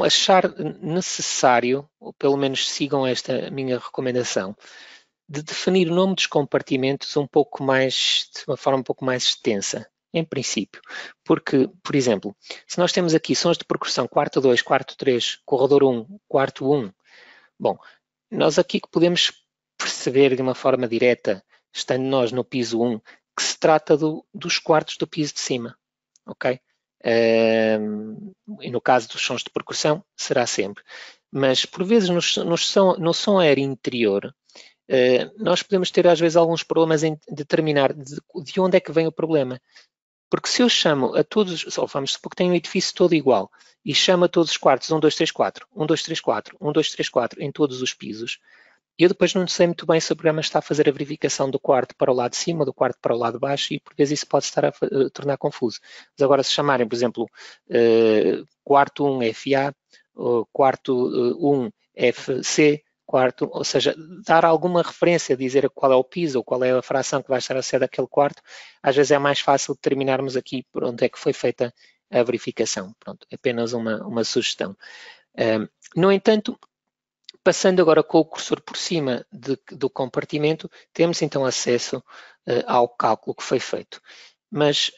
achar necessário, ou pelo menos sigam esta minha recomendação, de definir o nome dos compartimentos um pouco mais, de uma forma um pouco mais extensa, em princípio. Porque, por exemplo, se nós temos aqui sons de percussão quarto 2, quarto 3, corredor 1, quarto 1, bom, nós aqui que podemos perceber de uma forma direta, estando nós no piso 1, que se trata dos quartos do piso de cima, ok? E no caso dos sons de percussão, será sempre. Mas, por vezes, no som aéreo interior, nós podemos ter, às vezes, alguns problemas em determinar de onde é que vem o problema. Porque se eu chamo a todos, ou vamos supor que tenho um edifício todo igual, e chamo a todos os quartos 1, 2, 3, 4, 1, 2, 3, 4, 1, 2, 3, 4 em todos os pisos, e eu depois não sei muito bem se o programa está a fazer a verificação do quarto para o lado de cima, do quarto para o lado de baixo, e por vezes isso pode estar a tornar confuso. Mas agora, se chamarem, por exemplo, quarto 1 FA, quarto 1 FC, quarto, ou seja, dar alguma referência, dizer qual é o piso ou qual é a fração que vai estar associada àquele quarto, às vezes é mais fácil determinarmos aqui por onde é que foi feita a verificação. Pronto, apenas uma sugestão. No entanto, passando agora com o cursor por cima do compartimento, temos então acesso ao cálculo que foi feito. Mas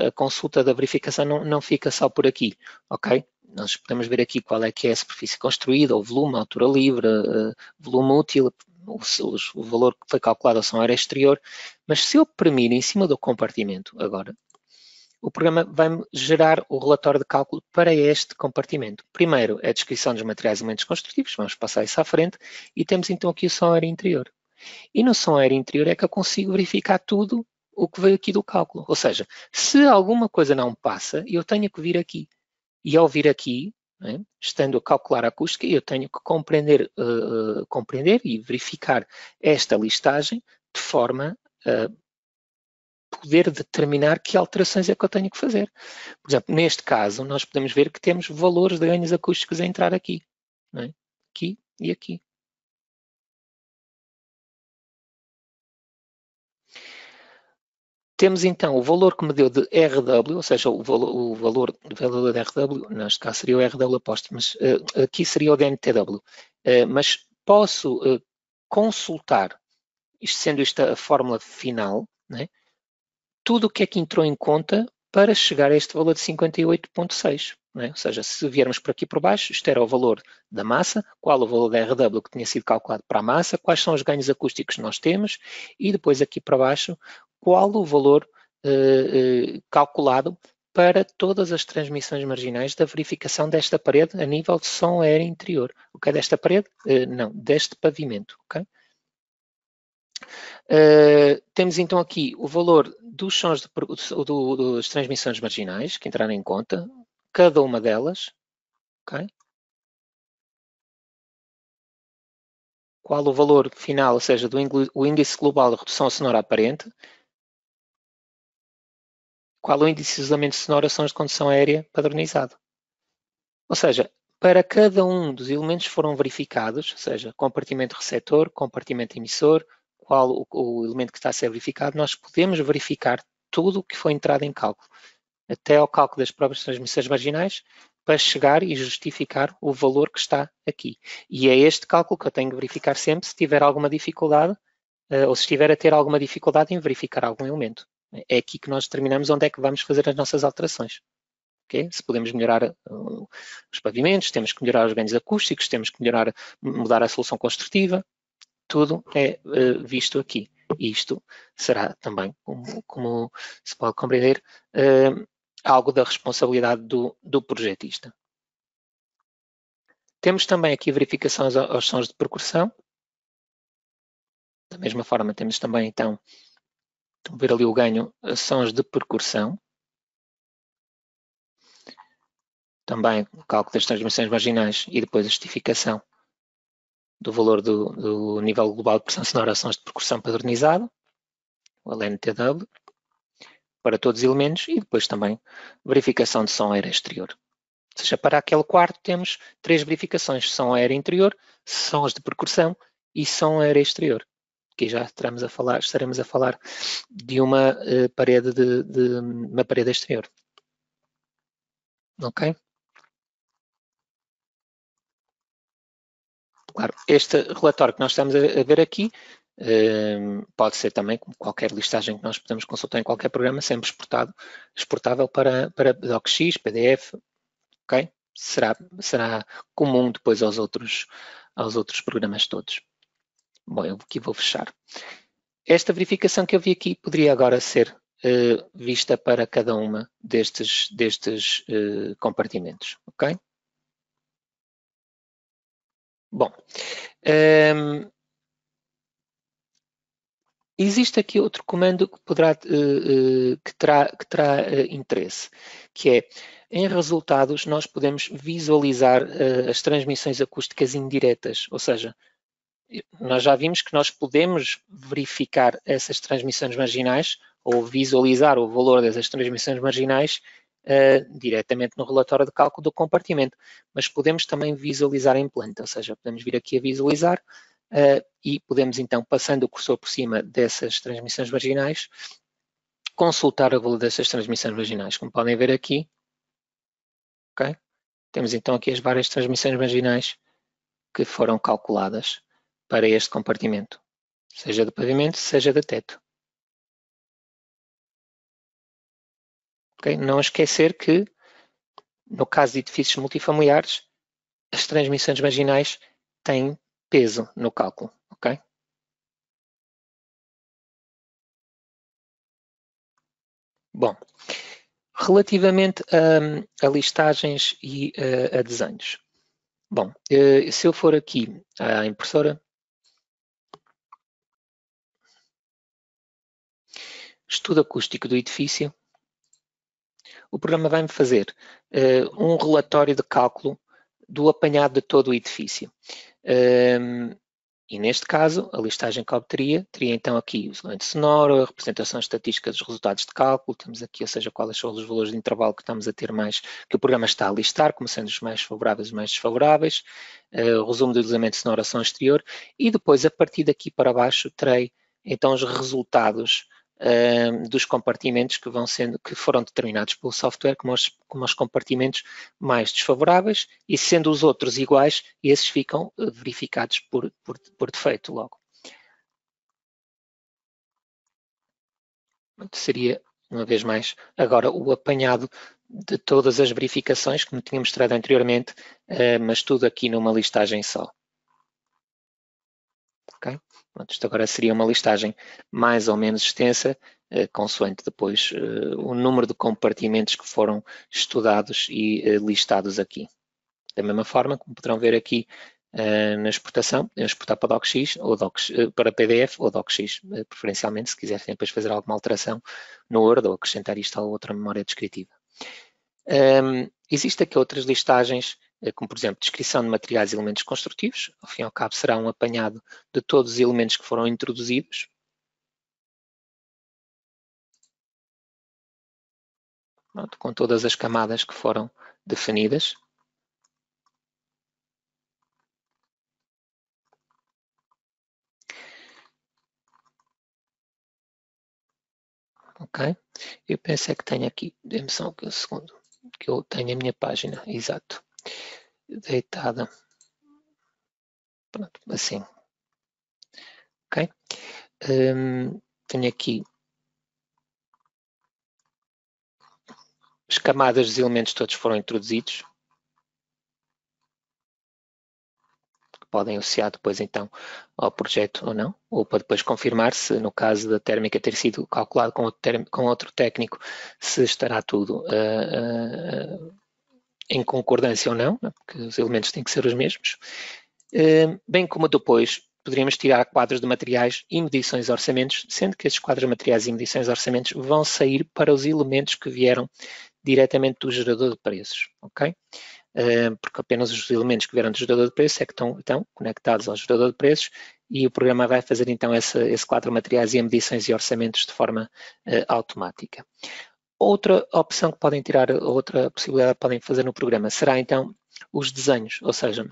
a consulta da verificação não fica só por aqui, ok? Nós podemos ver aqui qual é que é a superfície construída, o volume, a altura livre, volume útil, o valor que foi calculado, a ação área exterior, mas se eu premir em cima do compartimento agora, o programa vai-me gerar o relatório de cálculo para este compartimento. Primeiro, a descrição dos materiais e elementos construtivos, vamos passar isso à frente, e temos então aqui o som aéreo interior. E no som aéreo interior é que eu consigo verificar tudo o que veio aqui do cálculo. Ou seja, se alguma coisa não passa, eu tenho que vir aqui. E ao vir aqui, né, estando a calcular a acústica, eu tenho que compreender e verificar esta listagem de forma a poder determinar que alterações é que eu tenho que fazer. Por exemplo, neste caso, nós podemos ver que temos valores de ganhos acústicos a entrar aqui. Né? Aqui e aqui. Temos então o valor que me deu de RW, ou seja, o valor de RW, neste caso seria o RW aposto, mas aqui seria o DNTW. Mas posso consultar, sendo esta a fórmula final, né, tudo o que é que entrou em conta para chegar a este valor de 58,6. Né? Ou seja, se viermos por aqui por baixo, isto era o valor da massa, qual o valor da RW que tinha sido calculado para a massa, quais são os ganhos acústicos que nós temos, e depois aqui para baixo, qual o valor calculado para todas as transmissões marginais da verificação desta parede a nível de som aéreo interior. Ok? Desta parede? Não, deste pavimento. Ok? Temos então aqui o valor dos sons das transmissões marginais que entraram em conta, cada uma delas, ok? Qual o valor final, ou seja, do índice global de redução sonora aparente, qual o índice de isolamento sonoro a sons de condução aérea padronizado. Ou seja, para cada um dos elementos foram verificados, ou seja, compartimento receptor, compartimento emissor, qual o elemento que está a ser verificado, nós podemos verificar tudo o que foi entrado em cálculo, até ao cálculo das próprias transmissões marginais, para chegar e justificar o valor que está aqui. E é este cálculo que eu tenho que verificar sempre se tiver alguma dificuldade, ou se estiver a ter alguma dificuldade em verificar algum elemento. É aqui que nós determinamos onde é que vamos fazer as nossas alterações. Okay? Se podemos melhorar os pavimentos, temos que melhorar os ganhos acústicos, temos que mudar a solução construtiva, tudo é visto aqui. E isto será também, como se pode compreender, algo da responsabilidade do projetista. Temos também aqui verificações aos sons de percussão. Da mesma forma, temos também, então, ver ali o ganho a sons de percussão. Também o cálculo das transmissões marginais e depois a justificação do valor do nível global de pressão sonora a sons de percussão padronizado, o LNTW, para todos os elementos, e depois também verificação de som aéreo exterior. Ou seja, para aquele quarto temos 3 verificações, som aéreo interior, sons de percussão e som aéreo exterior. Aqui já estaremos a falar de uma parede uma parede exterior. Ok? Claro, este relatório que nós estamos a ver aqui pode ser também, como qualquer listagem que nós podemos consultar em qualquer programa, sempre exportável para DocX, PDF, ok? Será comum depois aos outros programas todos. Bom, eu aqui vou fechar. Esta verificação que eu vi aqui poderia agora ser vista para cada uma destes compartimentos, ok? Bom, Existe aqui outro comando que terá interesse, que é, em resultados, nós podemos visualizar as transmissões acústicas indiretas, ou seja, nós já vimos que nós podemos verificar essas transmissões marginais ou visualizar o valor dessas transmissões marginais diretamente no relatório de cálculo do compartimento, mas podemos também visualizar em planta, ou seja, podemos vir aqui a visualizar e podemos então, passando o cursor por cima dessas transmissões marginais, consultar o valor dessas transmissões marginais. Como podem ver aqui, okay? Temos então aqui as várias transmissões marginais que foram calculadas para este compartimento, seja de pavimento, seja de teto. Okay? Não esquecer que, no caso de edifícios multifamiliares, as transmissões marginais têm peso no cálculo. Okay? Bom, relativamente a listagens e a desenhos. Bom, se eu for aqui à impressora, estudo acústico do edifício, o programa vai-me fazer um relatório de cálculo do apanhado de todo o edifício. E neste caso, a listagem que obteria, teria então aqui o isolamento sonoro, a representação estatística dos resultados de cálculo, temos aqui, ou seja, quais são os valores de intervalo que estamos a ter mais, que o programa está a listar, como sendo os mais favoráveis e os mais desfavoráveis, o resumo do isolamento sonoro ação exterior, e depois, a partir daqui para baixo, terei então os resultados dos compartimentos que foram determinados pelo software como os compartimentos mais desfavoráveis e sendo os outros iguais, esses ficam verificados por defeito logo. Seria, uma vez mais, agora o apanhado de todas as verificações, como tinha mostrado anteriormente, mas tudo aqui numa listagem só. Okay? Isto agora seria uma listagem mais ou menos extensa, consoante depois o número de compartimentos que foram estudados e listados aqui. Da mesma forma, como poderão ver aqui na exportação, podemos exportar para DocX, ou para PDF ou DocX, preferencialmente, se quiserem depois fazer alguma alteração no Word ou acrescentar isto a outra memória descritiva. Existem aqui outras listagens, como por exemplo, descrição de materiais e elementos construtivos, ao fim e ao cabo será um apanhado de todos os elementos que foram introduzidos. Pronto, com todas as camadas que foram definidas. Ok? Eu penso que tenho aqui, dê-me só um segundo, que eu tenho a minha página, exato, deitada. Pronto, assim. Ok? Tenho aqui as camadas dos elementos todos foram introduzidos. Que podem associar depois então ao projeto ou não, ou para depois confirmar se no caso da térmica ter sido calculado com outro técnico, se estará tudo em concordância ou não, porque os elementos têm que ser os mesmos. Bem como depois poderíamos tirar quadros de materiais e medições de orçamentos, sendo que esses quadros de materiais e medições de orçamentos vão sair para os elementos que vieram diretamente do gerador de preços, ok? Porque apenas os elementos que vieram do gerador de preços é que estão conectados ao gerador de preços e o programa vai fazer então esse quadro de materiais e medições e orçamentos de forma automática. Outra opção que podem tirar, outra possibilidade que podem fazer no programa será então os desenhos, ou seja,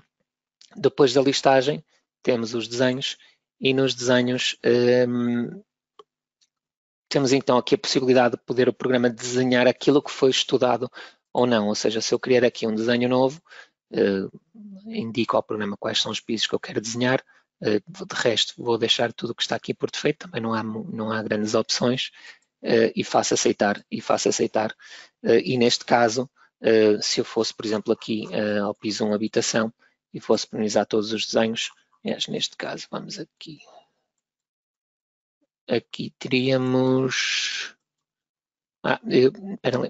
depois da listagem temos os desenhos e nos desenhos temos então aqui a possibilidade de poder o programa desenhar aquilo que foi estudado ou não, ou seja, se eu criar aqui um desenho novo, indico ao programa quais são os pisos que eu quero desenhar, de resto vou deixar tudo o que está aqui por defeito, também não há grandes opções, e faço aceitar, e neste caso, se eu fosse, por exemplo, aqui ao piso 1 habitação, e fosse penalizar todos os desenhos, neste caso, vamos aqui teríamos...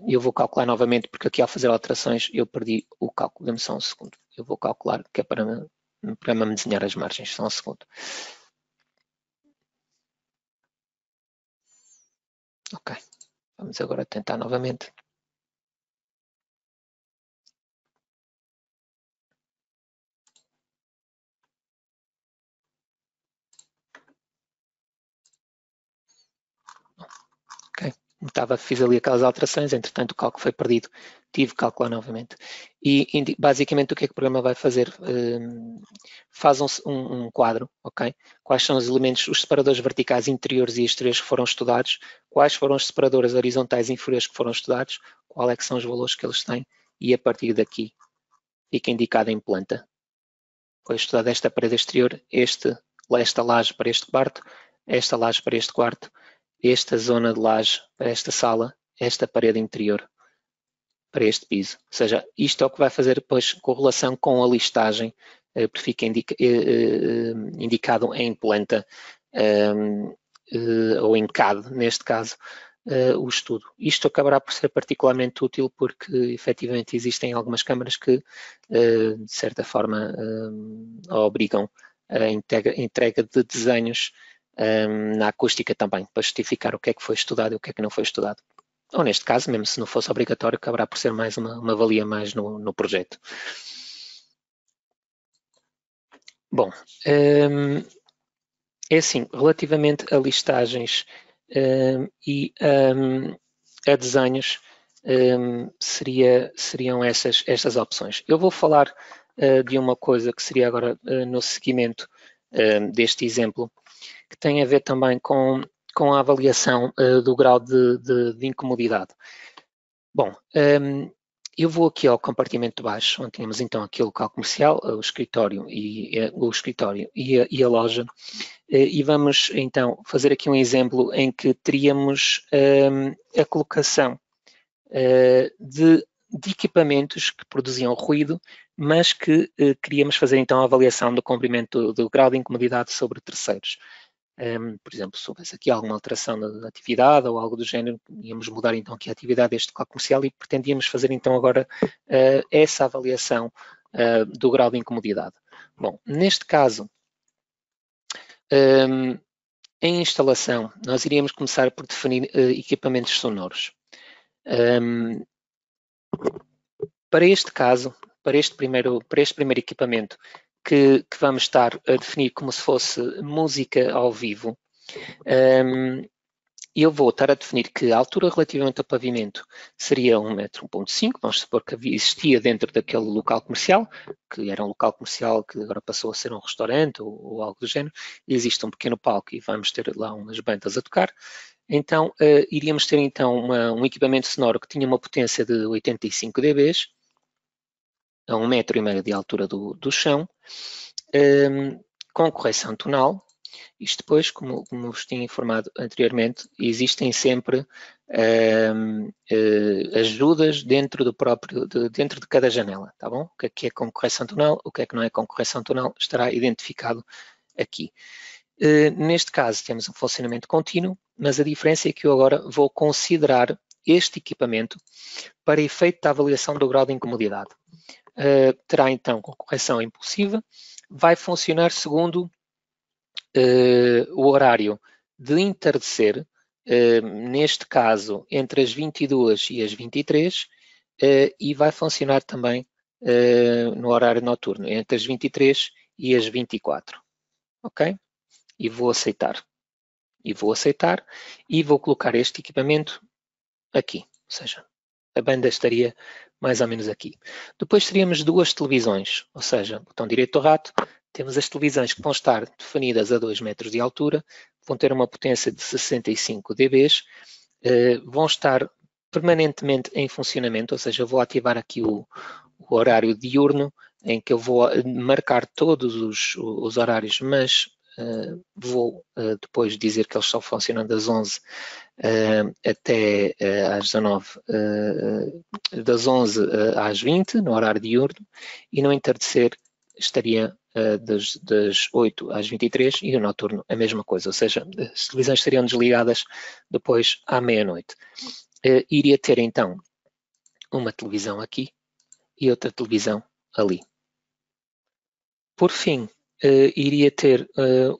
eu vou calcular novamente, porque aqui ao fazer alterações eu perdi o cálculo. Dê-me só um segundo. Eu vou calcular, que é para me desenhar as margens. Só um segundo. Ok, vamos agora tentar novamente. Ok, fiz ali aquelas alterações, entretanto o cálculo foi perdido, tive que calcular novamente. E basicamente o que é que o programa vai fazer? Faz um quadro, ok? Quais são os elementos, os separadores verticais interiores e exteriores que foram estudados, quais foram os separadores horizontais inferiores que foram estudados, qual é que são os valores que eles têm, e a partir daqui fica indicado em planta. Foi estudada esta parede exterior, esta laje para este quarto, esta laje para este quarto, esta zona de laje para esta sala, esta parede interior para este piso. Ou seja, isto é o que vai fazer depois correlação com a listagem, porque fica indicado em planta ou em CAD, neste caso, o estudo. Isto acabará por ser particularmente útil porque efetivamente existem algumas câmaras que, de certa forma, obrigam a entrega de desenhos na acústica também, para justificar o que é que foi estudado e o que é que não foi estudado. Ou neste caso, mesmo se não fosse obrigatório, acabará por ser mais uma valia mais no projeto. Bom, é assim, relativamente a listagens e a desenhos, seriam estas opções. Eu vou falar de uma coisa que seria agora no seguimento deste exemplo, que tem a ver também com a avaliação do grau de incomodidade. Bom, eu vou aqui ao compartimento de baixo, onde temos então aqui o local comercial, o escritório e a loja, e vamos então fazer aqui um exemplo em que teríamos a colocação de equipamentos que produziam ruído, mas que queríamos fazer então a avaliação do comprimento do grau de incomodidade sobre terceiros. Por exemplo, se houvesse aqui alguma alteração da atividade ou algo do género, íamos mudar então aqui a atividade deste local comercial e pretendíamos fazer então agora essa avaliação do grau de incomodidade. Bom, neste caso, em instalação, nós iríamos começar por definir equipamentos sonoros. Para este caso, para este primeiro equipamento, que vamos estar a definir como se fosse música ao vivo, eu vou estar a definir que a altura relativamente ao pavimento seria 1,5 metro, vamos supor que existia dentro daquele local comercial, que era um local comercial que agora passou a ser um restaurante ou algo do género, e existe um pequeno palco e vamos ter lá umas bandas a tocar. Então, iríamos ter então um equipamento sonoro que tinha uma potência de 85 dBs, a 1,5 metro de altura do chão, com correção tonal. Isto depois, como vos tinha informado anteriormente, existem sempre ajudas dentro de cada janela, tá bom? O que é com correção tonal, o que é que não é com correção tonal, estará identificado aqui. Neste caso temos um funcionamento contínuo, mas a diferença é que eu agora vou considerar este equipamento para efeito da avaliação do grau de incomodidade. Terá então correção impulsiva, vai funcionar segundo o horário de entardecer, neste caso entre as 22 e as 23, e vai funcionar também no horário noturno, entre as 23 e as 24. Ok? E vou aceitar. E vou colocar este equipamento aqui, ou seja, a banda estaria mais ou menos aqui. Depois teríamos duas televisões, ou seja, botão direito do rato, temos as televisões que vão estar definidas a 2 metros de altura, vão ter uma potência de 65 dBs, vão estar permanentemente em funcionamento, ou seja, eu vou ativar aqui o horário diurno, em que eu vou marcar todos os horários, mas vou depois dizer que eles só funcionam das 11 até às 19, das 11 às 20, no horário diurno, e no entardecer estaria das 8 às 23 e o noturno a mesma coisa, ou seja, as televisões seriam desligadas depois à meia-noite. Iria ter então uma televisão aqui e outra televisão ali. Por fim, iria ter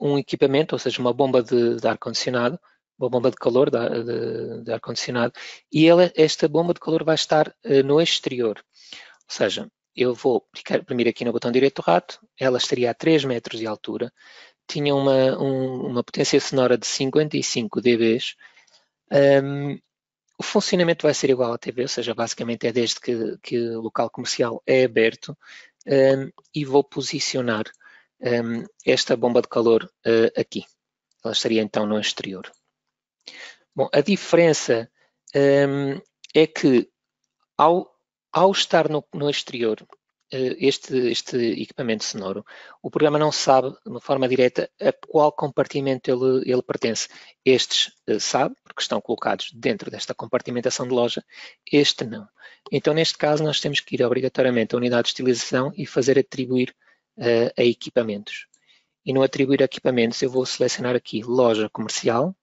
um equipamento, ou seja, uma bomba de ar-condicionado, uma bomba de calor de ar-condicionado, e esta bomba de calor vai estar no exterior. Ou seja, eu vou imprimir aqui no botão direito do rato, ela estaria a 3 metros de altura, tinha uma potência sonora de 55 dB. O funcionamento vai ser igual à TV, ou seja, basicamente é desde que o local comercial é aberto, e vou posicionar esta bomba de calor aqui. Ela estaria então no exterior. Bom, a diferença é que ao estar no exterior, este equipamento sonoro, o programa não sabe, de forma direta, a qual compartimento ele pertence. Estes sabe, porque estão colocados dentro desta compartimentação de loja, este não. Então, neste caso, nós temos que ir obrigatoriamente à unidade de estilização e fazer atribuir a equipamentos. E no atribuir a equipamentos, eu vou selecionar aqui loja comercial,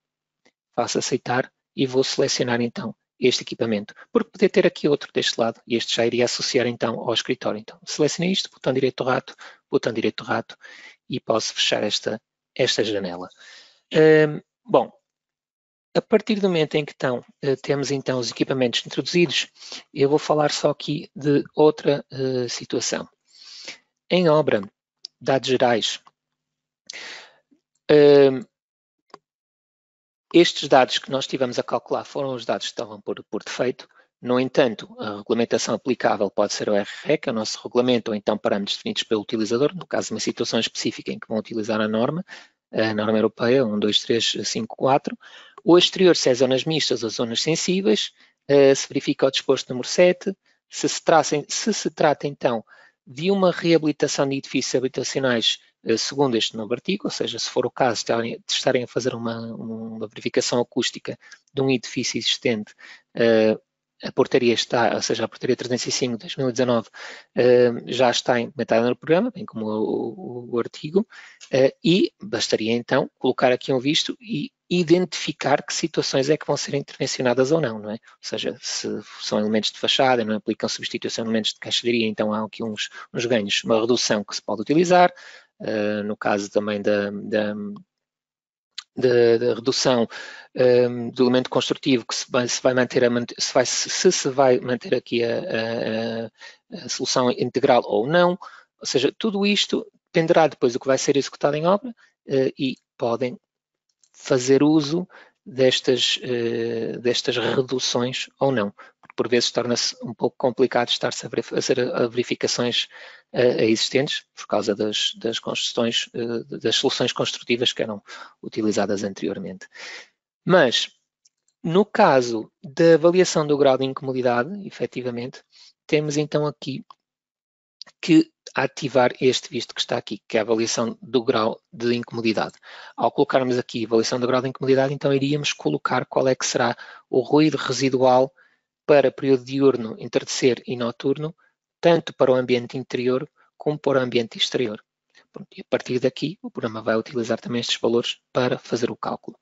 faço aceitar e vou selecionar então este equipamento, porque podia ter aqui outro deste lado e este já iria associar então ao escritório. Então, selecionei isto, botão direito do rato e posso fechar esta janela. Bom, a partir do momento em que temos então os equipamentos introduzidos, eu vou falar só aqui de outra situação. Em obra, dados gerais, estes dados que nós estivemos a calcular foram os dados que estavam por defeito. No entanto, a regulamentação aplicável pode ser o RRE, que é o nosso regulamento, ou então parâmetros definidos pelo utilizador, no caso de uma situação específica em que vão utilizar a norma europeia 12354. O exterior, se é zonas mistas ou zonas sensíveis, se verifica o disposto número 7. Se se trata então de uma reabilitação de edifícios habitacionais segundo este novo artigo, ou seja, se for o caso de estarem a fazer uma verificação acústica de um edifício existente, a portaria está, ou seja, a portaria 305 de 2019 já está implementada no programa, bem como o artigo, e bastaria então colocar aqui um visto e identificar que situações é que vão ser intervencionadas ou não é? Ou seja, se são elementos de fachada, não aplicam substituição de elementos de caixaria, então há aqui uns ganhos, uma redução que se pode utilizar. No caso também da redução do elemento construtivo, que se vai manter aqui a solução integral ou não. Ou seja, tudo isto dependerá depois do que vai ser executado em obra e podem fazer uso destas reduções ou não, porque por vezes torna-se um pouco complicado estar-se a fazer verificações existentes por causa das construções, das soluções construtivas que eram utilizadas anteriormente. Mas, no caso da avaliação do grau de incomodidade, efetivamente, temos então aqui que ativar este visto que está aqui, que é a avaliação do grau de incomodidade. Ao colocarmos aqui a avaliação do grau de incomodidade, então iríamos colocar qual é que será o ruído residual para período diurno, entardecer e noturno, tanto para o ambiente interior como para o ambiente exterior. E a partir daqui, o programa vai utilizar também estes valores para fazer o cálculo.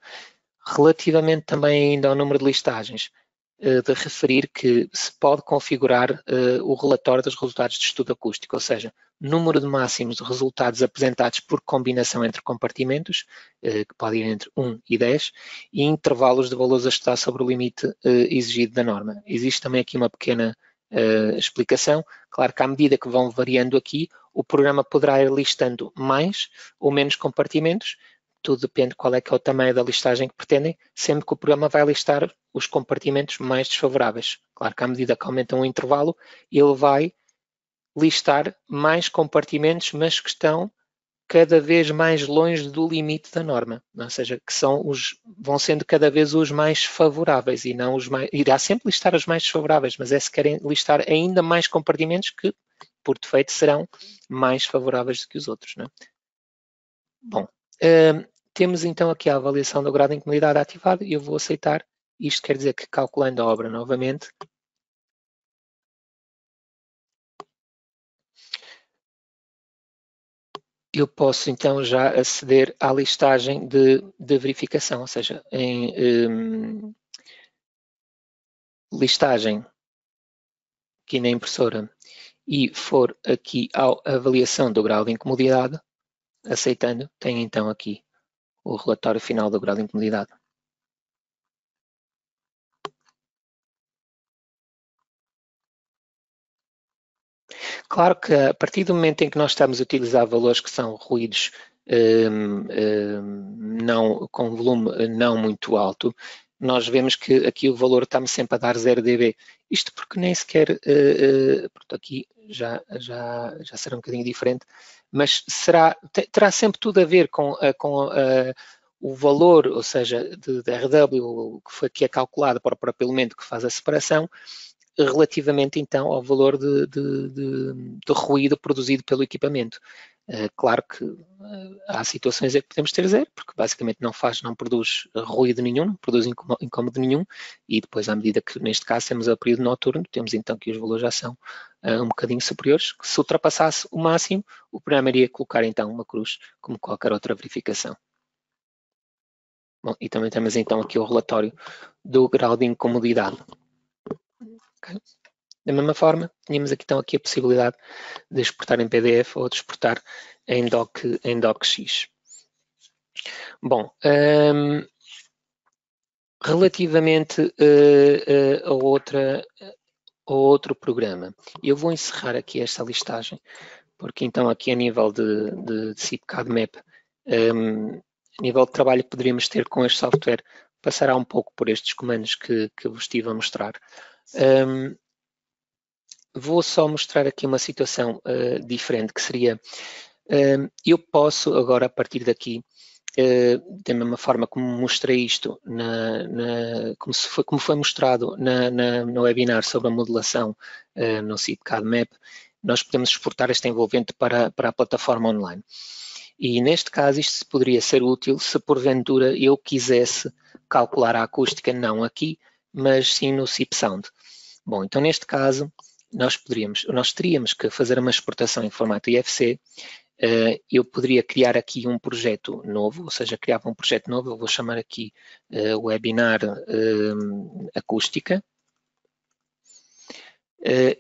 Relativamente também ainda ao número de listagens, de referir que se pode configurar o relatório dos resultados de estudo acústico, ou seja, número de máximos de resultados apresentados por combinação entre compartimentos, que pode ir entre 1 e 10, e intervalos de valores a estudar sobre o limite exigido da norma. Existe também aqui uma pequena explicação. Claro que à medida que vão variando aqui, o programa poderá ir listando mais ou menos compartimentos, tudo depende qual é que é o tamanho da listagem que pretendem, sempre que o programa vai listar os compartimentos mais desfavoráveis. Claro que à medida que aumenta um intervalo, ele vai listar mais compartimentos, mas que estão cada vez mais longe do limite da norma, ou seja, que vão sendo cada vez os mais favoráveis e não os mais... Irá sempre listar os mais desfavoráveis, mas se querem listar ainda mais compartimentos que, por defeito, serão mais favoráveis do que os outros, não é? Bom, temos então aqui a avaliação do grau de incomodidade ativado e eu vou aceitar. Isto quer dizer que, calculando a obra novamente, eu posso então já aceder à listagem de verificação, ou seja, em listagem aqui na impressora e for aqui à avaliação do grau de incomodidade, aceitando, tem então aqui o relatório final do grau de incomodidade. Claro que a partir do momento em que nós estamos a utilizar valores que são ruídos não, com volume não muito alto, nós vemos que aqui o valor está-me sempre a dar 0 dB. Isto porque nem sequer, pronto, aqui já será um bocadinho diferente, mas terá sempre tudo a ver com o valor, ou seja, de RW, que foi aqui calculado para o próprio elemento que faz a separação, relativamente então ao valor de ruído produzido pelo equipamento. Claro que há situações em que podemos ter 0, porque basicamente não produz ruído nenhum, não produz incómodo nenhum, e depois à medida que neste caso temos a período noturno, temos então que os valores já são um bocadinho superiores. Se ultrapassasse o máximo, o programa iria colocar então uma cruz, como qualquer outra verificação. Bom, e também temos então aqui o relatório do grau de incomodidade. Okay. Da mesma forma, tínhamos aqui, então, aqui a possibilidade de exportar em PDF ou de exportar em docx. Bom, relativamente a outro programa, eu vou encerrar aqui esta listagem, porque então aqui a nível de CIPCAD-MEP, a nível de trabalho que poderíamos ter com este software, passará um pouco por estes comandos que vos estive a mostrar. Vou só mostrar aqui uma situação diferente, que seria, eu posso agora, a partir daqui, da mesma forma como mostrei isto, como foi mostrado no webinar sobre a modelação no CIPCAD-MEP, nós podemos exportar este envolvente para a plataforma online. E neste caso isto poderia ser útil se porventura eu quisesse calcular a acústica não aqui, mas sim no CIPSound. Bom, então neste caso nós teríamos que fazer uma exportação em formato IFC. Eu poderia criar aqui um projeto novo, ou seja, criava um projeto novo, eu vou chamar aqui webinar acústica,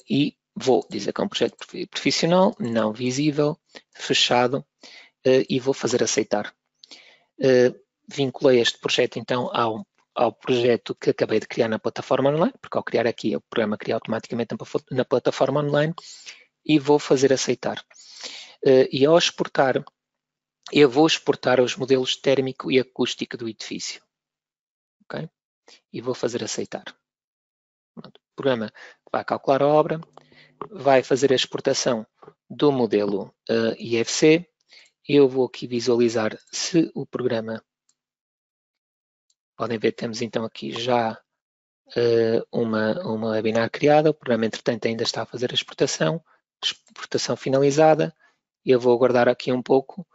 e vou dizer que é um projeto profissional, não visível, fechado, e vou fazer aceitar. Vinculei este projeto então ao projeto que acabei de criar na plataforma online, porque ao criar aqui o programa cria automaticamente na plataforma online, e vou fazer aceitar. E ao exportar, eu vou exportar os modelos térmico e acústico do edifício. Okay? E vou fazer aceitar. O programa vai calcular a obra, vai fazer a exportação do modelo IFC. Eu vou aqui visualizar se o programa... Podem ver, temos então aqui já uma webinar criada. O programa, entretanto, ainda está a fazer a exportação finalizada. Eu vou aguardar aqui um pouco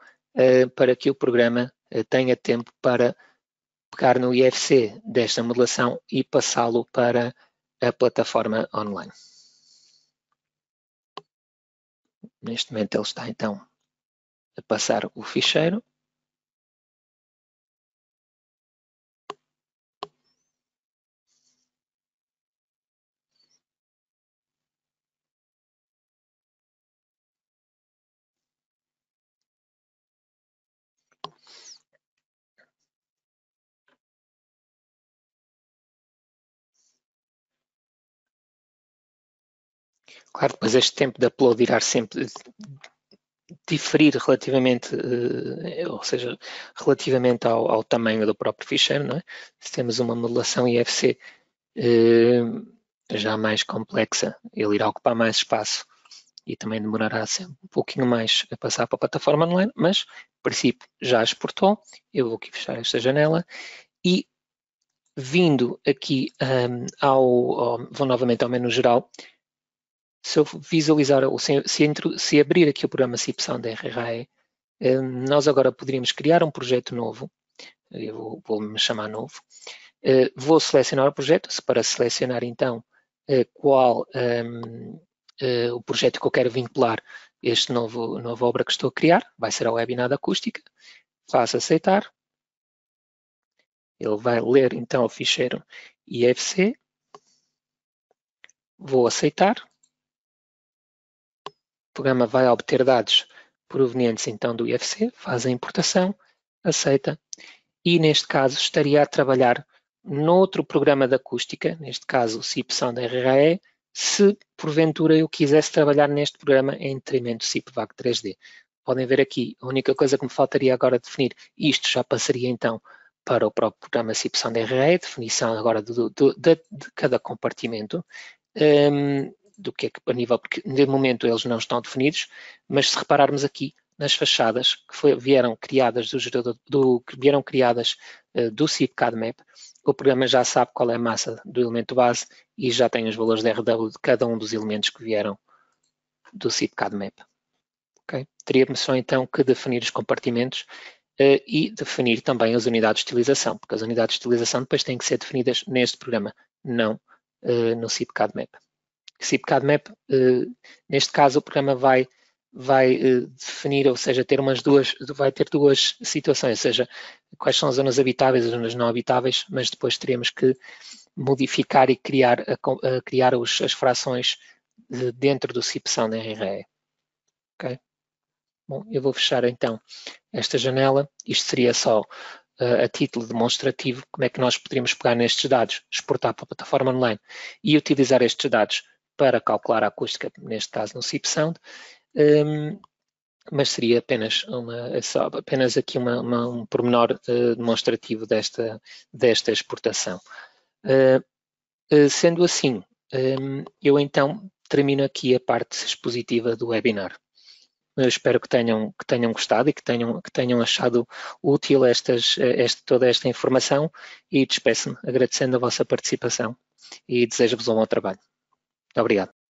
para que o programa tenha tempo para pegar no IFC desta modelação e passá-lo para a plataforma online. Neste momento ele está então a passar o ficheiro. Claro, depois este tempo de upload irá sempre diferir relativamente, ou seja, relativamente ao tamanho do próprio ficheiro, não é? Se temos uma modelação IFC já mais complexa, ele irá ocupar mais espaço e também demorará sempre um pouquinho mais a passar para a plataforma online, mas, em princípio, já exportou. Eu vou aqui fechar esta janela e, vindo aqui vou novamente ao menu geral. Se eu visualizar, ou se abrir aqui o programa CIPSound RRAE, nós agora poderíamos criar um projeto novo. Eu vou-me chamar novo. Vou selecionar o projeto, para selecionar então qual o projeto que eu quero vincular este nova obra que estou a criar. Vai ser a webinar acústica. Faço aceitar. Ele vai ler então o ficheiro IFC. Vou aceitar. O programa vai obter dados provenientes então do IFC, faz a importação, aceita, e neste caso estaria a trabalhar noutro programa de acústica, neste caso o CIPSound RRAE, se porventura eu quisesse trabalhar neste programa em detrimento do CIPVAC 3D. Podem ver aqui, a única coisa que me faltaria agora definir, isto já passaria então para o próprio programa CIP Sound RE, definição agora de cada compartimento, do que é que a nível, porque de momento eles não estão definidos, mas se repararmos aqui nas fachadas que vieram criadas do CIP CADMAP, o programa já sabe qual é a massa do elemento base e já tem os valores de RW de cada um dos elementos que vieram do CIP CADMAP. Okay? Teríamos só então que definir os compartimentos e definir também as unidades de utilização, porque as unidades de utilização depois têm que ser definidas neste programa, não no CIP CADMAP. CIP CADMAP, neste caso, o programa vai definir, ou seja, vai ter duas situações, ou seja, quais são as zonas habitáveis e as zonas não habitáveis, mas depois teremos que modificar e criar as frações dentro do CIP Sound RE. Ok? Bom, eu vou fechar então esta janela. Isto seria só a título demonstrativo como é que nós poderíamos pegar nestes dados, exportar para a plataforma online e utilizar estes dados para calcular a acústica, neste caso no CIP Sound, mas seria apenas aqui um pormenor demonstrativo desta exportação. Sendo assim, eu então termino aqui a parte expositiva do webinar. Eu espero que tenham gostado e que tenham achado útil toda esta informação e despeço-me agradecendo a vossa participação e desejo-vos um bom trabalho. Muito obrigado.